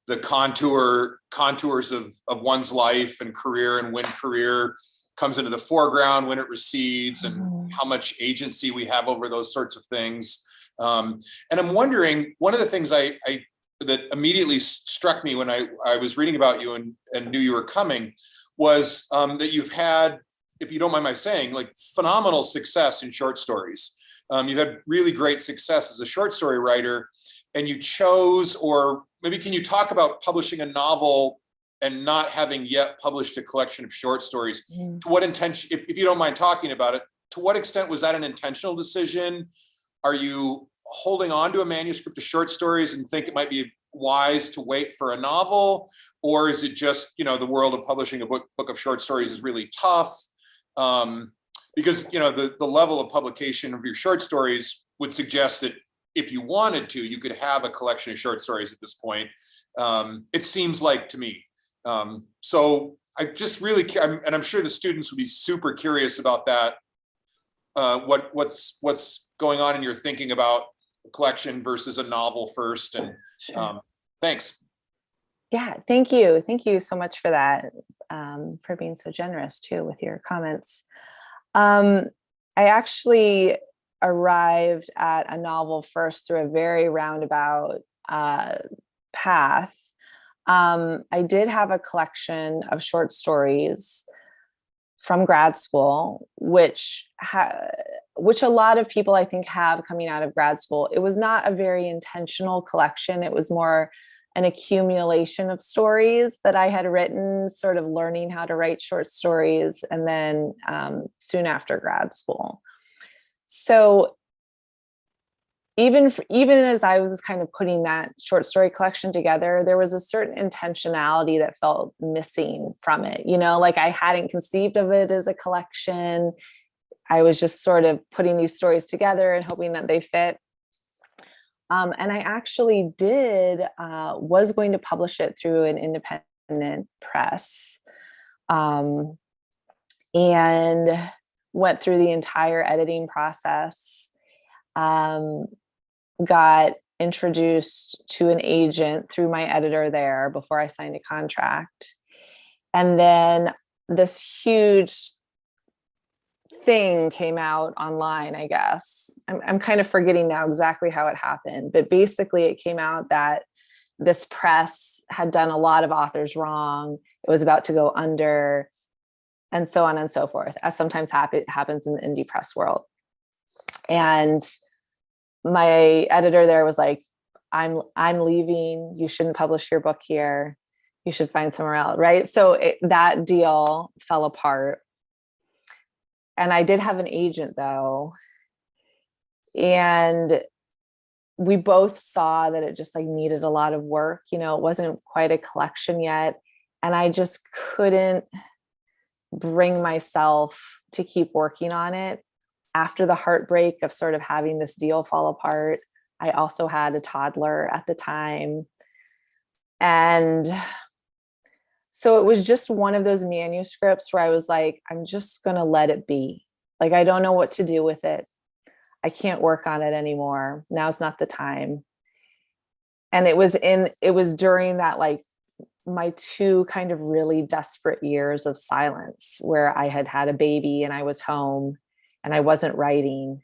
the contours of one's life and career, and when career comes into the foreground, when it recedes, and how much agency we have over those sorts of things. And I'm wondering, one of the things that immediately struck me when I was reading about you and knew you were coming was that you've had, if you don't mind my saying, like phenomenal success in short stories. You've had really great success as a short story writer, and you chose, or maybe can you talk about publishing a novel and not having yet published a collection of short stories? To what intention, if you don't mind talking about it, to what extent was that an intentional decision? Are you holding on to a manuscript of short stories and think it might be wise to wait for a novel? Or is it just, the world of publishing a book of short stories is really tough? Because, the level of publication of your short stories would suggest that if you wanted to, you could have a collection of short stories at this point. It seems like to me. So I just really, and I'm sure the students would be super curious about that. What's going on in your thinking about a collection versus a novel first? And thanks. Yeah, thank you so much for that. for being so generous too with your comments. I actually arrived at a novel first through a very roundabout path. I did have a collection of short stories from grad school, which a lot of people I think have coming out of grad school. It was not a very intentional collection. It was more an accumulation of stories that I had written, sort of learning how to write short stories, and then soon after grad school. So even as I was kind of putting that short story collection together, there was a certain intentionality that felt missing from it. You know, like I hadn't conceived of it as a collection. I was just sort of putting these stories together and hoping that they fit. And I actually was going to publish it through an independent press, and went through the entire editing process. Got introduced to an agent through my editor there before I signed a contract. And then this huge thing came out online, I guess. I'm kind of forgetting now exactly how it happened, but basically it came out that this press had done a lot of authors wrong. It was about to go under, and so on and so forth, as sometimes happens in the indie press world. And my editor there was like, I'm leaving. You shouldn't publish your book here. You should find somewhere else, right? So that deal fell apart. And I did have an agent though. And we both saw that it just like needed a lot of work. You know, it wasn't quite a collection yet. And I just couldn't bring myself to keep working on it. After the heartbreak of sort of having this deal fall apart, I also had a toddler at the time. And so it was just one of those manuscripts where I was like, I'm just going to let it be. Like, I don't know what to do with it. I can't work on it anymore. Now's not the time. And it was during that, like, my two kind of really desperate years of silence where I had had a baby and I was home and I wasn't writing,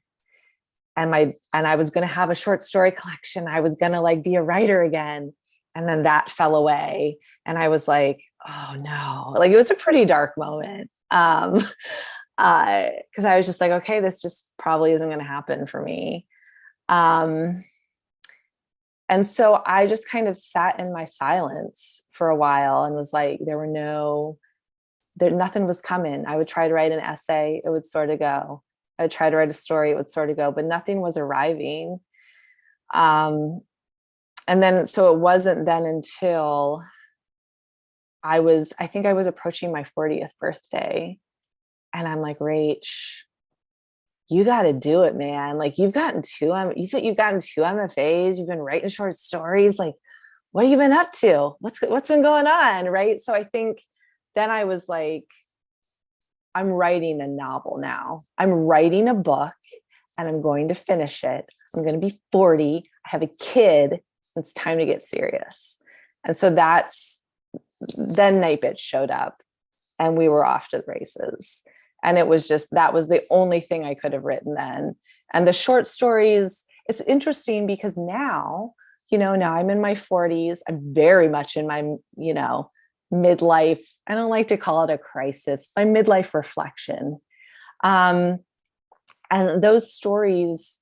and I was going to have a short story collection. I was going to like be a writer again. And then that fell away. And I was like, oh no, like it was a pretty dark moment. Cause I was just like, okay, this just probably isn't going to happen for me. And so I just kind of sat in my silence for a while and was like, nothing was coming. I would try to write an essay. It would sort of go. I would try to write a story. It would sort of go, but nothing was arriving. And then, so it wasn't then until I think I was approaching my 40th birthday. And I'm like, Rach, you got to do it, man. Like you've gotten two MFAs. You've been writing short stories. Like, what have you been up to? What's been going on? Right. So I think then I was like, I'm writing a novel now. I'm writing a book and I'm going to finish it. I'm going to be 40. I have a kid. It's time to get serious. And so then Night Bitch showed up and we were off to the races. And it was just, that was the only thing I could have written then. And the short stories, it's interesting because now I'm in my 40s. I'm very much in my, midlife. I don't like to call it a crisis, my midlife reflection. And those stories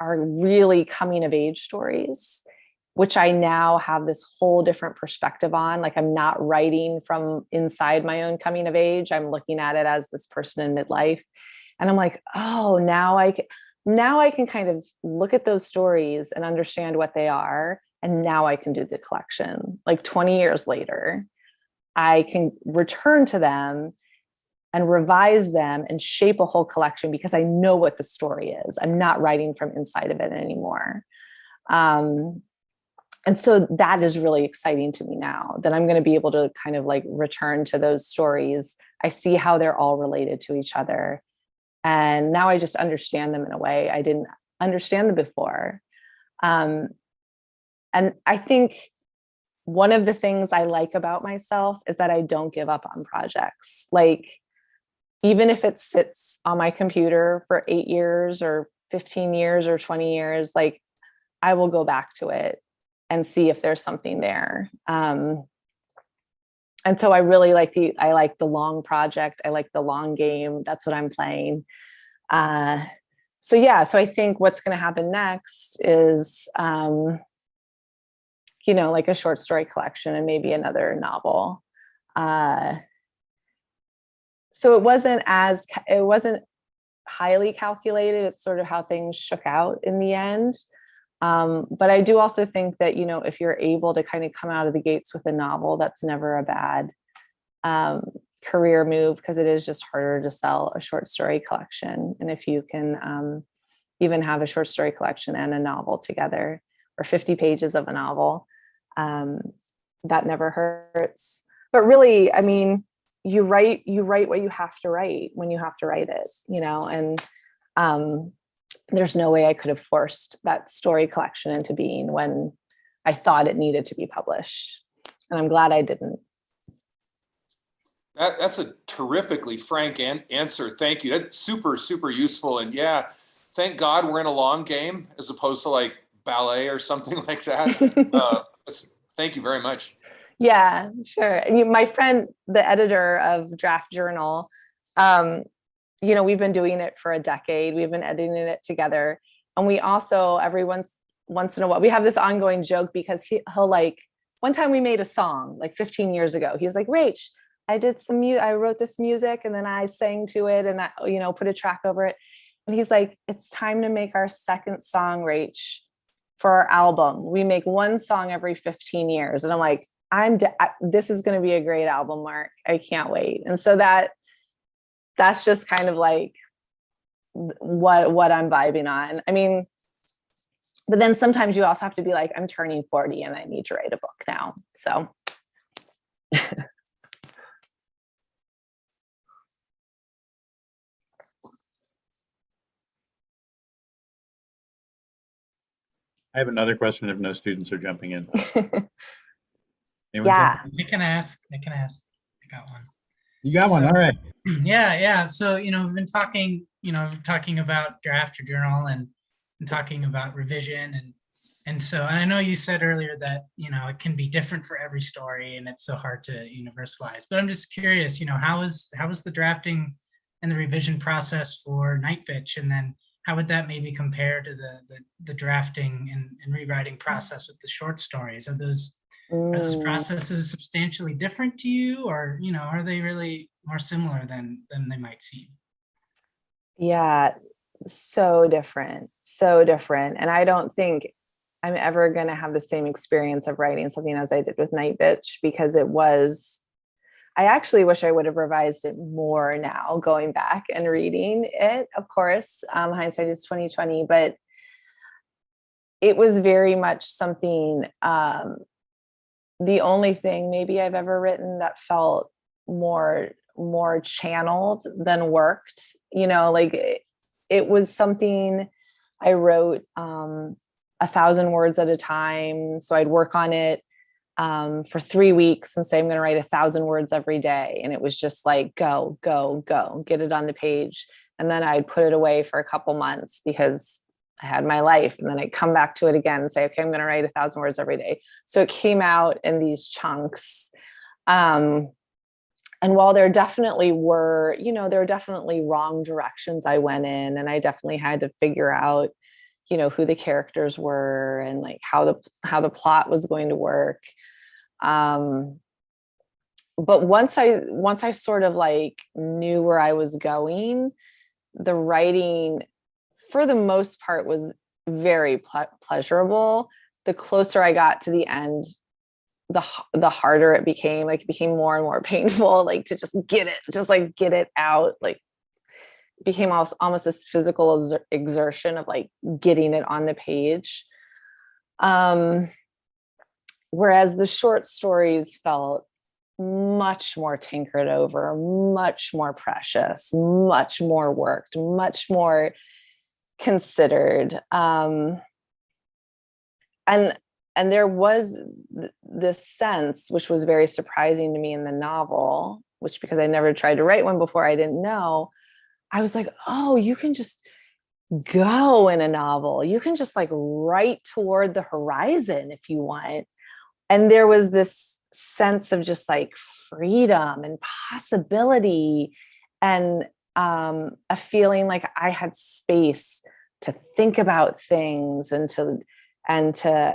are really coming of age stories, which I now have this whole different perspective on. Like I'm not writing from inside my own coming of age. I'm looking at it as this person in midlife. And I'm like, oh, now I can kind of look at those stories and understand what they are. And now I can do the collection. Like 20 years later, I can return to them and revise them and shape a whole collection because I know what the story is. I'm not writing from inside of it anymore. And so that is really exciting to me now that I'm going to be able to kind of like return to those stories. I see how they're all related to each other. And now I just understand them in a way I didn't understand them before. And I think one of the things I like about myself is that I don't give up on projects. Like, even if it sits on my computer for 8 years or 15 years or 20 years, like, I will go back to it and see if there's something there. And so I really like the long project. I like the long game. That's what I'm playing. So yeah, so I think what's going to happen next is, like a short story collection and maybe another novel. So it wasn't highly calculated. It's sort of how things shook out in the end. But I do also think that, if you're able to kind of come out of the gates with a novel, that's never a bad career move, because it is just harder to sell a short story collection. And if you can even have a short story collection and a novel together, or 50 pages of a novel, that never hurts. But really, I mean, you write what you have to write when you have to write it, and there's no way I could have forced that story collection into being when I thought it needed to be published. And I'm glad I didn't. That's a terrifically frank answer. Thank you. That's super, super useful. And yeah, thank God we're in a long game as opposed to like ballet or something like that. Thank you very much. Yeah, sure. And my friend, the editor of Draft Journal, we've been doing it for a decade. We've been editing it together. And we also, every once in a while, we have this ongoing joke, because he'll like, one time we made a song like 15 years ago. He was like, Rach, I wrote this music and then I sang to it and I, put a track over it. And he's like, it's time to make our second song, Rach, for our album. We make one song every 15 years. And I'm like, this is going to be a great album, Mark. I can't wait. And so that's just kind of like what I'm vibing on. I mean, but then sometimes you also have to be like, I'm turning 40 and I need to write a book now. So. I have another question if no students are jumping in. Yeah. I can ask. I got one. You got one. All right. Yeah. So, we've been talking about draft or journal and talking about revision. And so I know you said earlier that, it can be different for every story and it's so hard to universalize, but I'm just curious, how was the drafting and the revision process for Night Bitch? And then how would that maybe compare to the drafting and rewriting process with the short stories? Are those processes substantially different to you, or are they really more similar than they might seem? Yeah, so different. And I don't think I'm ever going to have the same experience of writing something as I did with Night Bitch, because I actually wish I would have revised it more now, going back and reading it. Of course, hindsight is 2020, but it was very much something, the only thing maybe I've ever written that felt more channeled than worked, like it was something I wrote 1,000 words at a time. So I'd work on it for 3 weeks and say, I'm going to write 1,000 words every day. And it was just like, go, get it on the page. And then I'd put it away for a couple months because I had my life. And then I'd come back to it again and say, okay, I'm going to write 1,000 words every day. So it came out in these chunks. And while there definitely were, there were definitely wrong directions I went in, and I definitely had to figure out, who the characters were and like how the plot was going to work. But once I sort of like knew where I was going, the writing for the most part was very pleasurable. The closer I got to the end, the harder it became. Like, it became more and more painful, like to just get it out. Like, it became almost this physical exertion of like getting it on the page. Whereas the short stories felt much more tinkered over, much more precious, much more worked, much more considered. And and there was this sense, which was very surprising to me in the novel, which because I never tried to write one before, I didn't know. I was like, oh, you can just go in a novel. You can just like write toward the horizon if you want. And there was this sense of just like freedom and possibility, and a feeling like I had space to think about things and to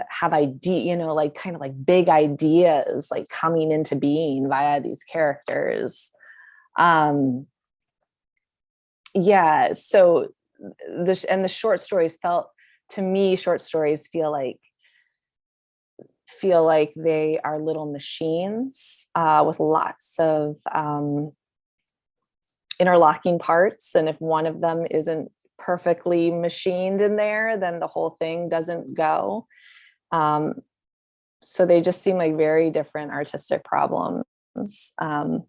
have idea, like kind of like big ideas like coming into being via these characters. Yeah, so the short stories to me, short stories feel like they are little machines with lots of interlocking parts. And if one of them isn't perfectly machined in there, then the whole thing doesn't go. So they just seem like very different artistic problems. And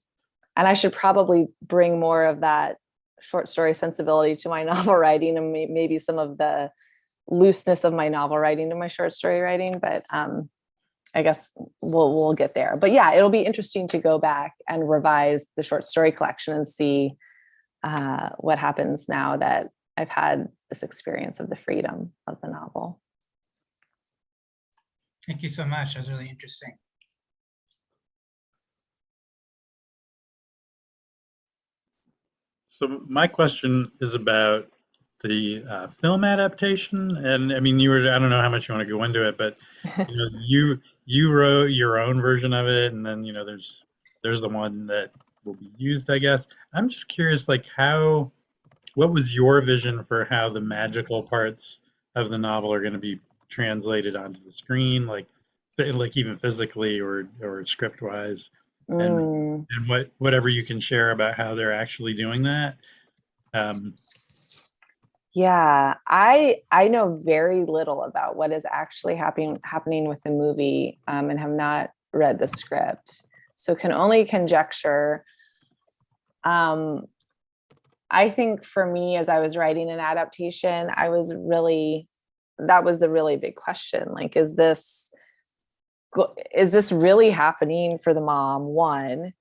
I should probably bring more of that short story sensibility to my novel writing, and maybe some of the looseness of my novel writing to my short story writing. But I guess we'll get there. But yeah, it'll be interesting to go back and revise the short story collection and see what happens now that I've had this experience of the freedom of the novel. Thank you so much. That was really interesting. So my question is about the film adaptation, and I mean, I don't know how much you want to go into it, but you wrote your own version of it, and then there's the one that will be used, I guess. I'm just curious, like what was your vision for how the magical parts of the novel are going to be translated onto the screen, like even physically or script wise, and whatever you can share about how they're actually doing that. Yeah, I know very little about what is actually happening with the movie, and have not read the script, so can only conjecture. I think for me, as I was writing an adaptation, that was the really big question. Like, is this really happening for the mom? One,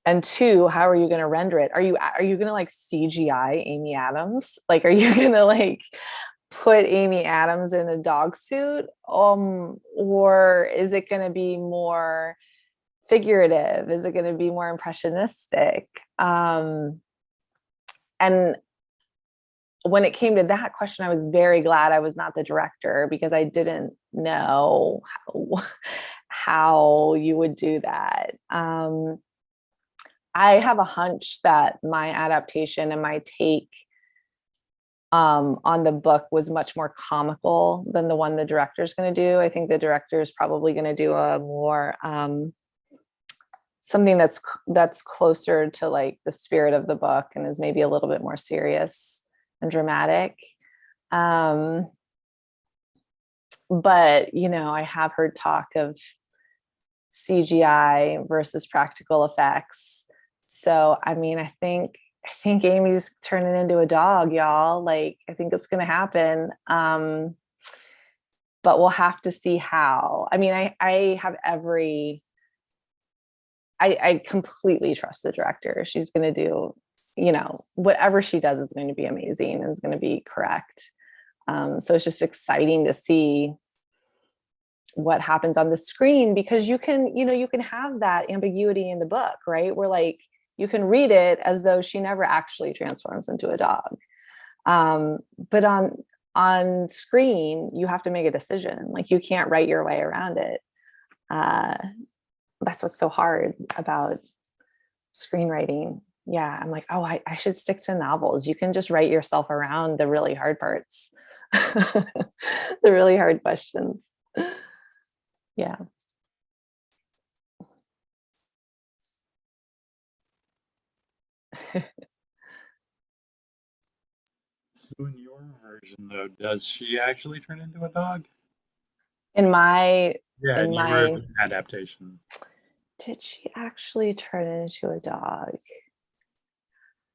and two, how are you going to render it? Are you going to like CGI Amy Adams? Like, are you going to like put Amy Adams in a dog suit? Or is it going to be more figurative? Is it going to be more impressionistic? And when it came to that question, I was very glad I was not the director, because I didn't know how you would do that. I have a hunch that my adaptation and my take on the book was much more comical than the one the director's going to do. I think the director is probably going to do a more something that's closer to like the spirit of the book and is maybe a little bit more serious and dramatic. But I have heard talk of CGI versus practical effects. So I mean, I think Amy's turning into a dog, y'all. Like, I think it's gonna happen. But we'll have to see how. I mean, I completely trust the director. She's going to do, whatever she does is going to be amazing and it's going to be correct. So it's just exciting to see what happens on the screen, because you can have that ambiguity in the book, right? Where like, you can read it as though she never actually transforms into a dog. But on screen, you have to make a decision. Like, you can't write your way around it. That's what's so hard about screenwriting. Yeah, I'm like, oh, I should stick to novels. You can just write yourself around the really hard parts, the really hard questions. Yeah. So in your version, though, does she actually turn into a dog? In my adaptation. Did she actually turn into a dog?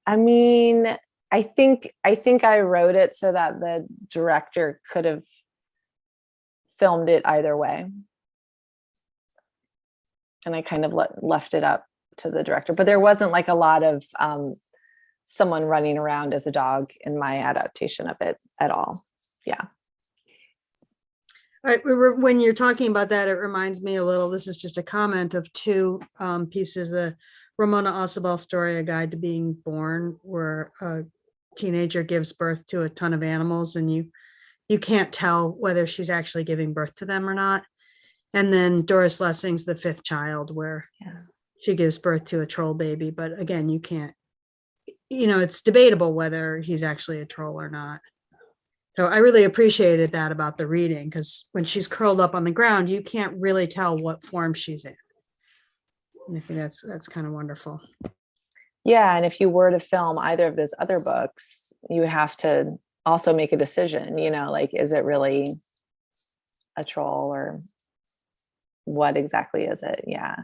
I mean, I think I wrote it so that the director could have filmed it either way. And I kind of left it up to the director, but there wasn't like a lot of someone running around as a dog in my adaptation of it at all. Yeah. When you're talking about that, it reminds me a little, this is just a comment of two pieces, the Ramona Osabal story, A Guide to Being Born, where a teenager gives birth to a ton of animals and you can't tell whether she's actually giving birth to them or not. And then Doris Lessing's The Fifth Child, where she gives birth to a troll baby. But again, you can't, it's debatable whether he's actually a troll or not. So I really appreciated that about the reading, because when she's curled up on the ground, you can't really tell what form she's in. And I think that's kind of wonderful. Yeah, and if you were to film either of those other books, you would have to also make a decision, like, is it really a troll or what exactly is it? Yeah.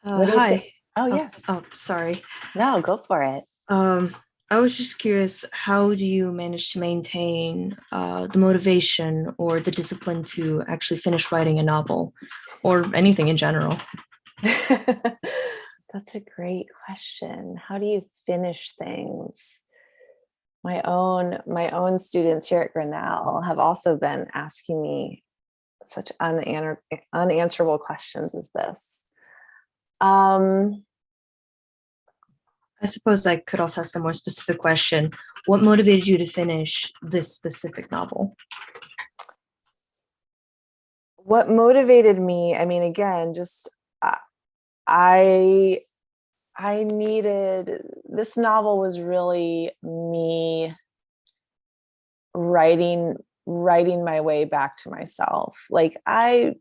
What do you Hi. think? Oh, yes. Oh, sorry. No, go for it. I was just curious, how do you manage to maintain the motivation or the discipline to actually finish writing a novel or anything in general? That's a great question. How do you finish things? My own students here at Grinnell have also been asking me such unanswerable questions as this. I suppose I could also ask a more specific question. What motivated you to finish this specific novel? What motivated me, again, just I needed, this novel was really me writing my way back to myself. Like I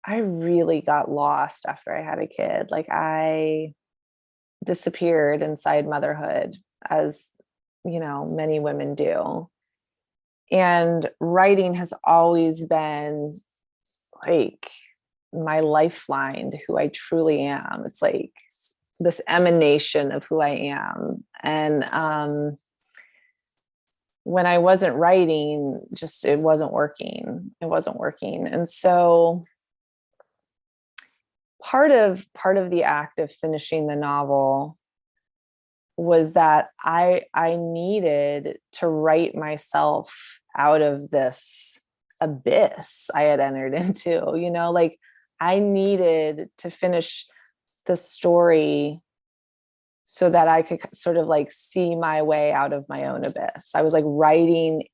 really got lost after I had a kid. Like I disappeared inside motherhood, as many women do. And writing has always been like my lifeline to who I truly am. It's like this emanation of who I am. And when I wasn't writing, just it wasn't working. And so part of the act of finishing the novel was that I needed to write myself out of this abyss I had entered into, like I needed to finish the story so that I could sort of like see my way out of my own abyss. I was writing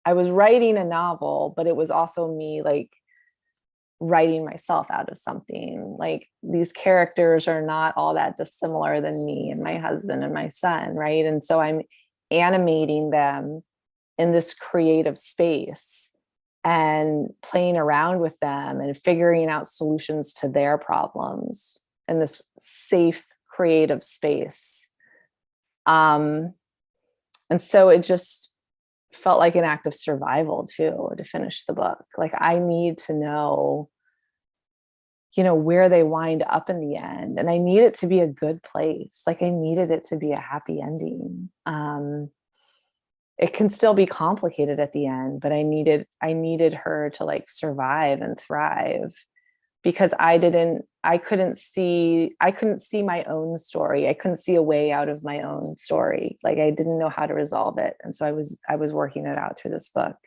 a novel, but it was also me like writing myself out of something. Like these characters are not all that dissimilar than me and my husband and my son, right? And so I'm animating them in this creative space and playing around with them and figuring out solutions to their problems in this safe creative space. And so it just felt like an act of survival too, to finish the book. Like I need to know, where they wind up in the end. And I need it to be a good place. Like I needed it to be a happy ending. It can still be complicated at the end, but I needed her to like survive and thrive, because I couldn't see my own story. I couldn't see a way out of my own story. Like I didn't know how to resolve it. And so I was working it out through this book.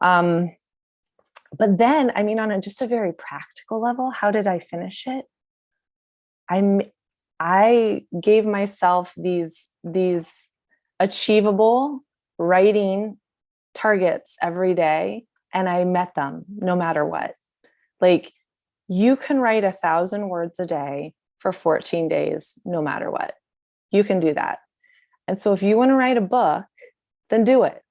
But then, on just a very practical level, how did I finish it? I gave myself these achievable writing targets every day, and I met them no matter what. Like you can write 1,000 words a day for 14 days, no matter what. You can do that. And so if you want to write a book, then do it.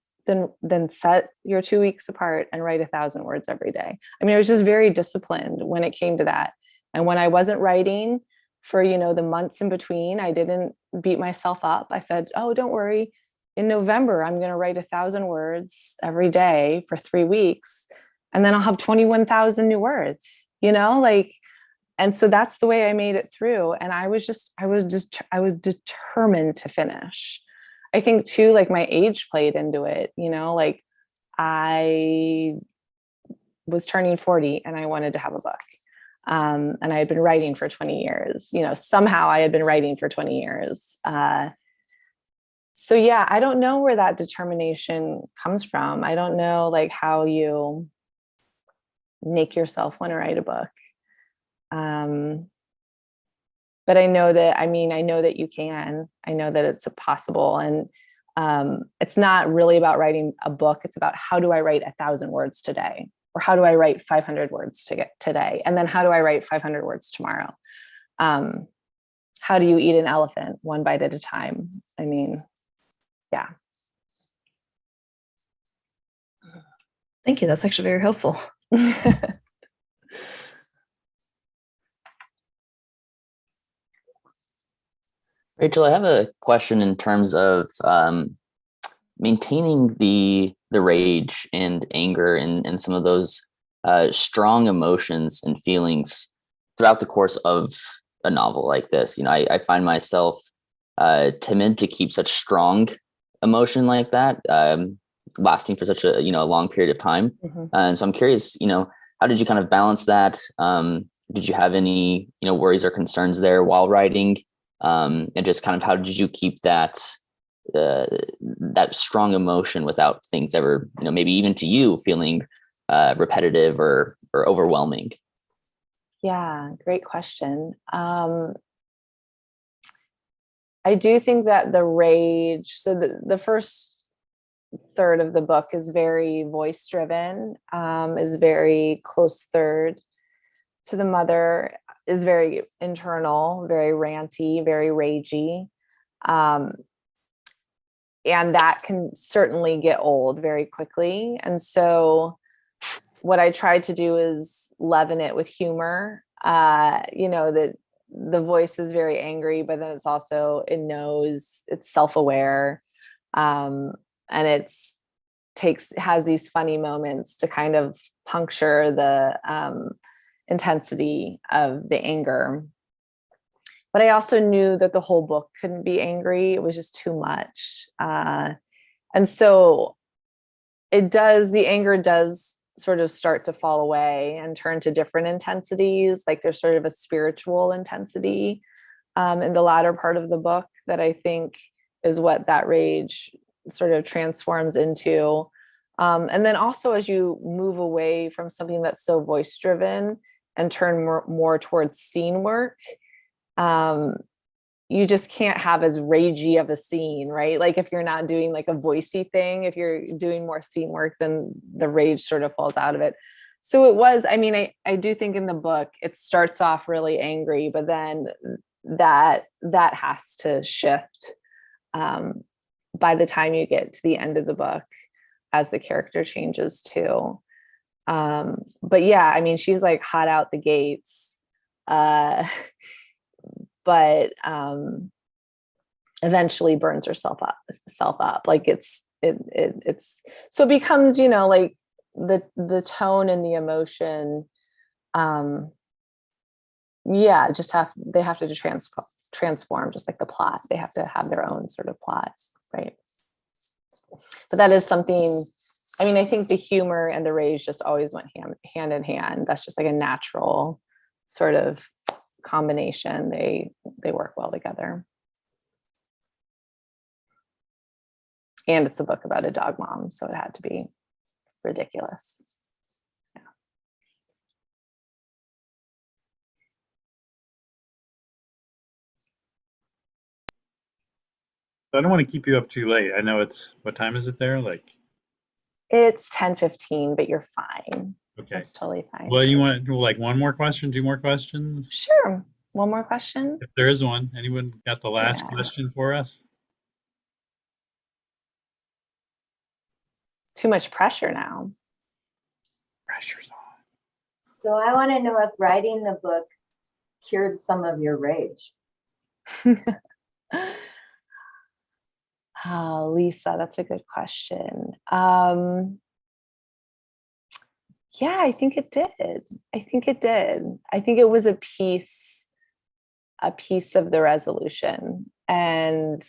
Then set your 2 weeks apart and write 1,000 words every day. I was just very disciplined when it came to that. And when I wasn't writing for, the months in between, I didn't beat myself up. I said, oh, don't worry. In November, I'm going to write 1,000 words every day for 3 weeks. And then I'll have 21,000 new words, like and so that's the way I made it through. And I was determined to finish. I think too, like my age played into it, you know, like I was turning 40 and I wanted to have a book. And I had been writing for 20 years, you know, somehow I had been writing for 20 years. So yeah, I don't know where that determination comes from. I don't know like how you make yourself want to write a book. But I know that, I know that you can. I know that it's possible. And it's not really about writing a book. It's about how do I write 1,000 words today? Or how do I write 500 words today? And then how do I write 500 words tomorrow? How do you eat an elephant one bite at a time? I mean, yeah. Thank you. That's actually very helpful. Rachel, I have a question in terms of maintaining the rage and anger and some of those strong emotions and feelings throughout the course of a novel like this. You know, I find myself timid to keep such strong emotion like that lasting for such a long period of time. And so I'm curious, how did you kind of balance that? Did you have any worries or concerns there while writing? And just kind of how did you keep that that strong emotion without things ever, maybe even to you feeling repetitive or overwhelming? Yeah, great question. I do think that the rage, so the first third of the book is very voice driven, is very close third to the mother, is very internal, very ranty, very ragey. And that can certainly get old very quickly. And so what I tried to do is leaven it with humor. That the voice is very angry, but then it knows, it's self-aware. And has these funny moments to kind of puncture the intensity of the anger. But I also knew that the whole book couldn't be angry. It was just too much. And so the anger does sort of start to fall away and turn to different intensities. Like there's sort of a spiritual intensity in the latter part of the book that I think is what that rage sort of transforms into. And then also as you move away from something that's so voice driven and turn more towards scene work, you just can't have as ragey of a scene, right? Like if you're not doing like a voicey thing, if you're doing more scene work, then the rage sort of falls out of it. So it was, I do think in the book, it starts off really angry, but then that has to shift by the time you get to the end of the book as the character changes too. But yeah, she's like hot out the gates. But eventually burns herself up. Like it's so it becomes, like the tone and the emotion. They have to transform, just like the plot. They have to have their own sort of plot, right? But that is something. I think the humor and the rage just always went hand in hand. That's just like a natural sort of combination. They work well together. And it's a book about a dog mom, so it had to be ridiculous. Yeah. I don't want to keep you up too late. I know what time is it there? It's 10:15, but you're fine. Okay. That's totally fine. Well, you want to do like one more question, 2 more questions? Sure. One more question. If there is one. Anyone got the last question for us? Too much pressure now. Pressure's on. So I want to know if writing the book cured some of your rage. Lisa, that's a good question. Yeah, I think it did. I think it did. I think it was a piece of the resolution. And,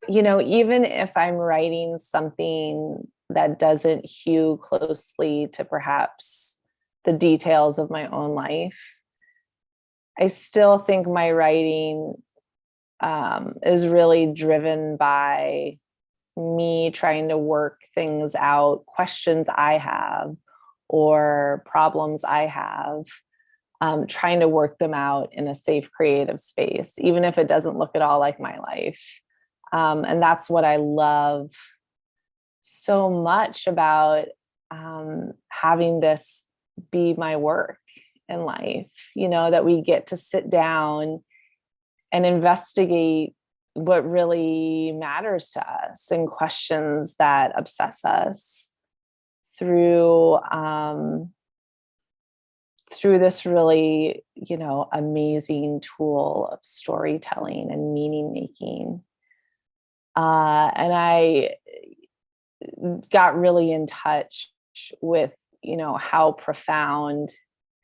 you know, even if I'm writing something that doesn't hew closely to perhaps the details of my own life, I still think my writing is really driven by me trying to work things out, questions I have or problems I have, trying to work them out in a safe, creative space, even if it doesn't look at all like my life. And that's what I love so much about having this be my work in life, you know, that we get to sit down and investigate what really matters to us and questions that obsess us through this really, you know, amazing tool of storytelling and meaning making. And I got really in touch with, you know, how profound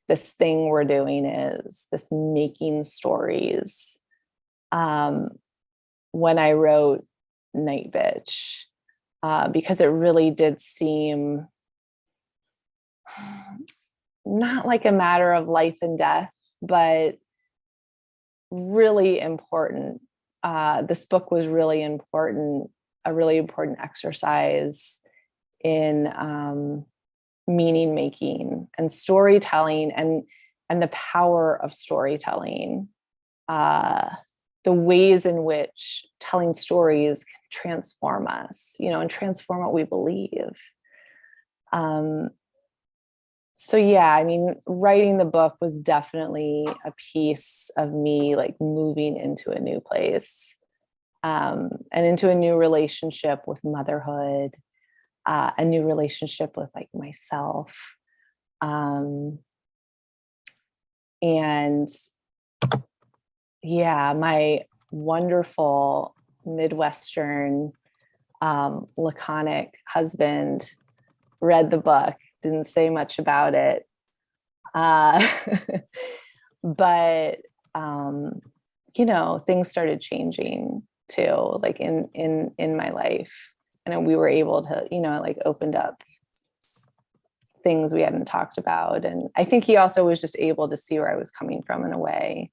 this thing we're doing is, this making stories. When I wrote Night Bitch, because it really did seem not like a matter of life and death, but really important. This book was really important, a really important exercise in meaning making and storytelling and the power of storytelling. The ways in which telling stories can transform us, you know, and transform what we believe. So yeah, I mean, writing the book was definitely a piece of me like moving into a new place, and into a new relationship with motherhood, a new relationship with like myself. And yeah, my wonderful Midwestern, laconic husband read the book, didn't say much about it. But, you know, things started changing too, like in my life. And we were able to, you know, like opened up things we hadn't talked about. And I think he also was just able to see where I was coming from in a way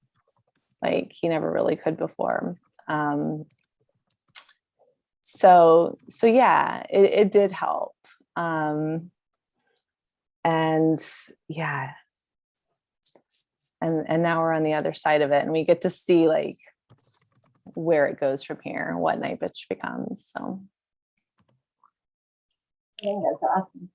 like he never really could before. So yeah, it did help. And yeah, and now we're on the other side of it and we get to see like where it goes from here, what Night Bitch becomes. So I think that's awesome.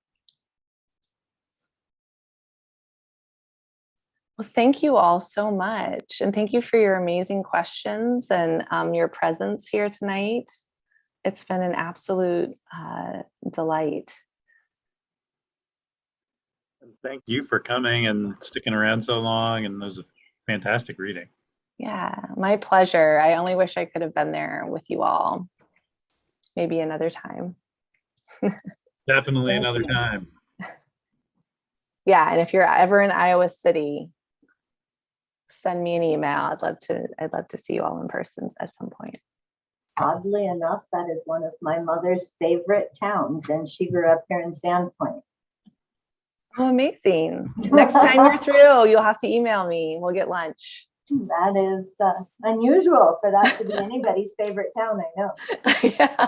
well, thank you all so much. And thank you for your amazing questions and your presence here tonight. It's been an absolute delight. Thank you for coming and sticking around so long. And it was a fantastic reading. Yeah, my pleasure. I only wish I could have been there with you all. Maybe another time. Definitely another time. Yeah, and if you're ever in Iowa City, send me an email. I'd love to see you all in person at some point. Oddly enough, that is one of my mother's favorite towns, and she grew up here in Sandpoint. Oh, amazing. Next time you're through, you'll have to email me. We'll get lunch. That is unusual for that to be anybody's favorite town, I know. Yeah.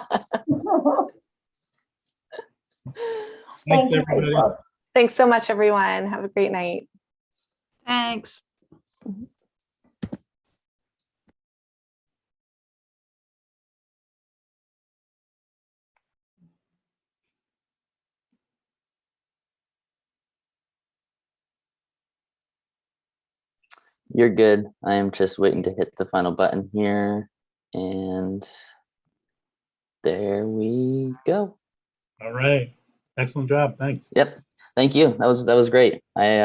Thank you, everybody. Rachel. Thanks so much, everyone. Have a great night. Thanks. You're good. I am just waiting to hit the final button here. And there we go. All right. Excellent job. Thanks. Yep. Thank you. That was great. I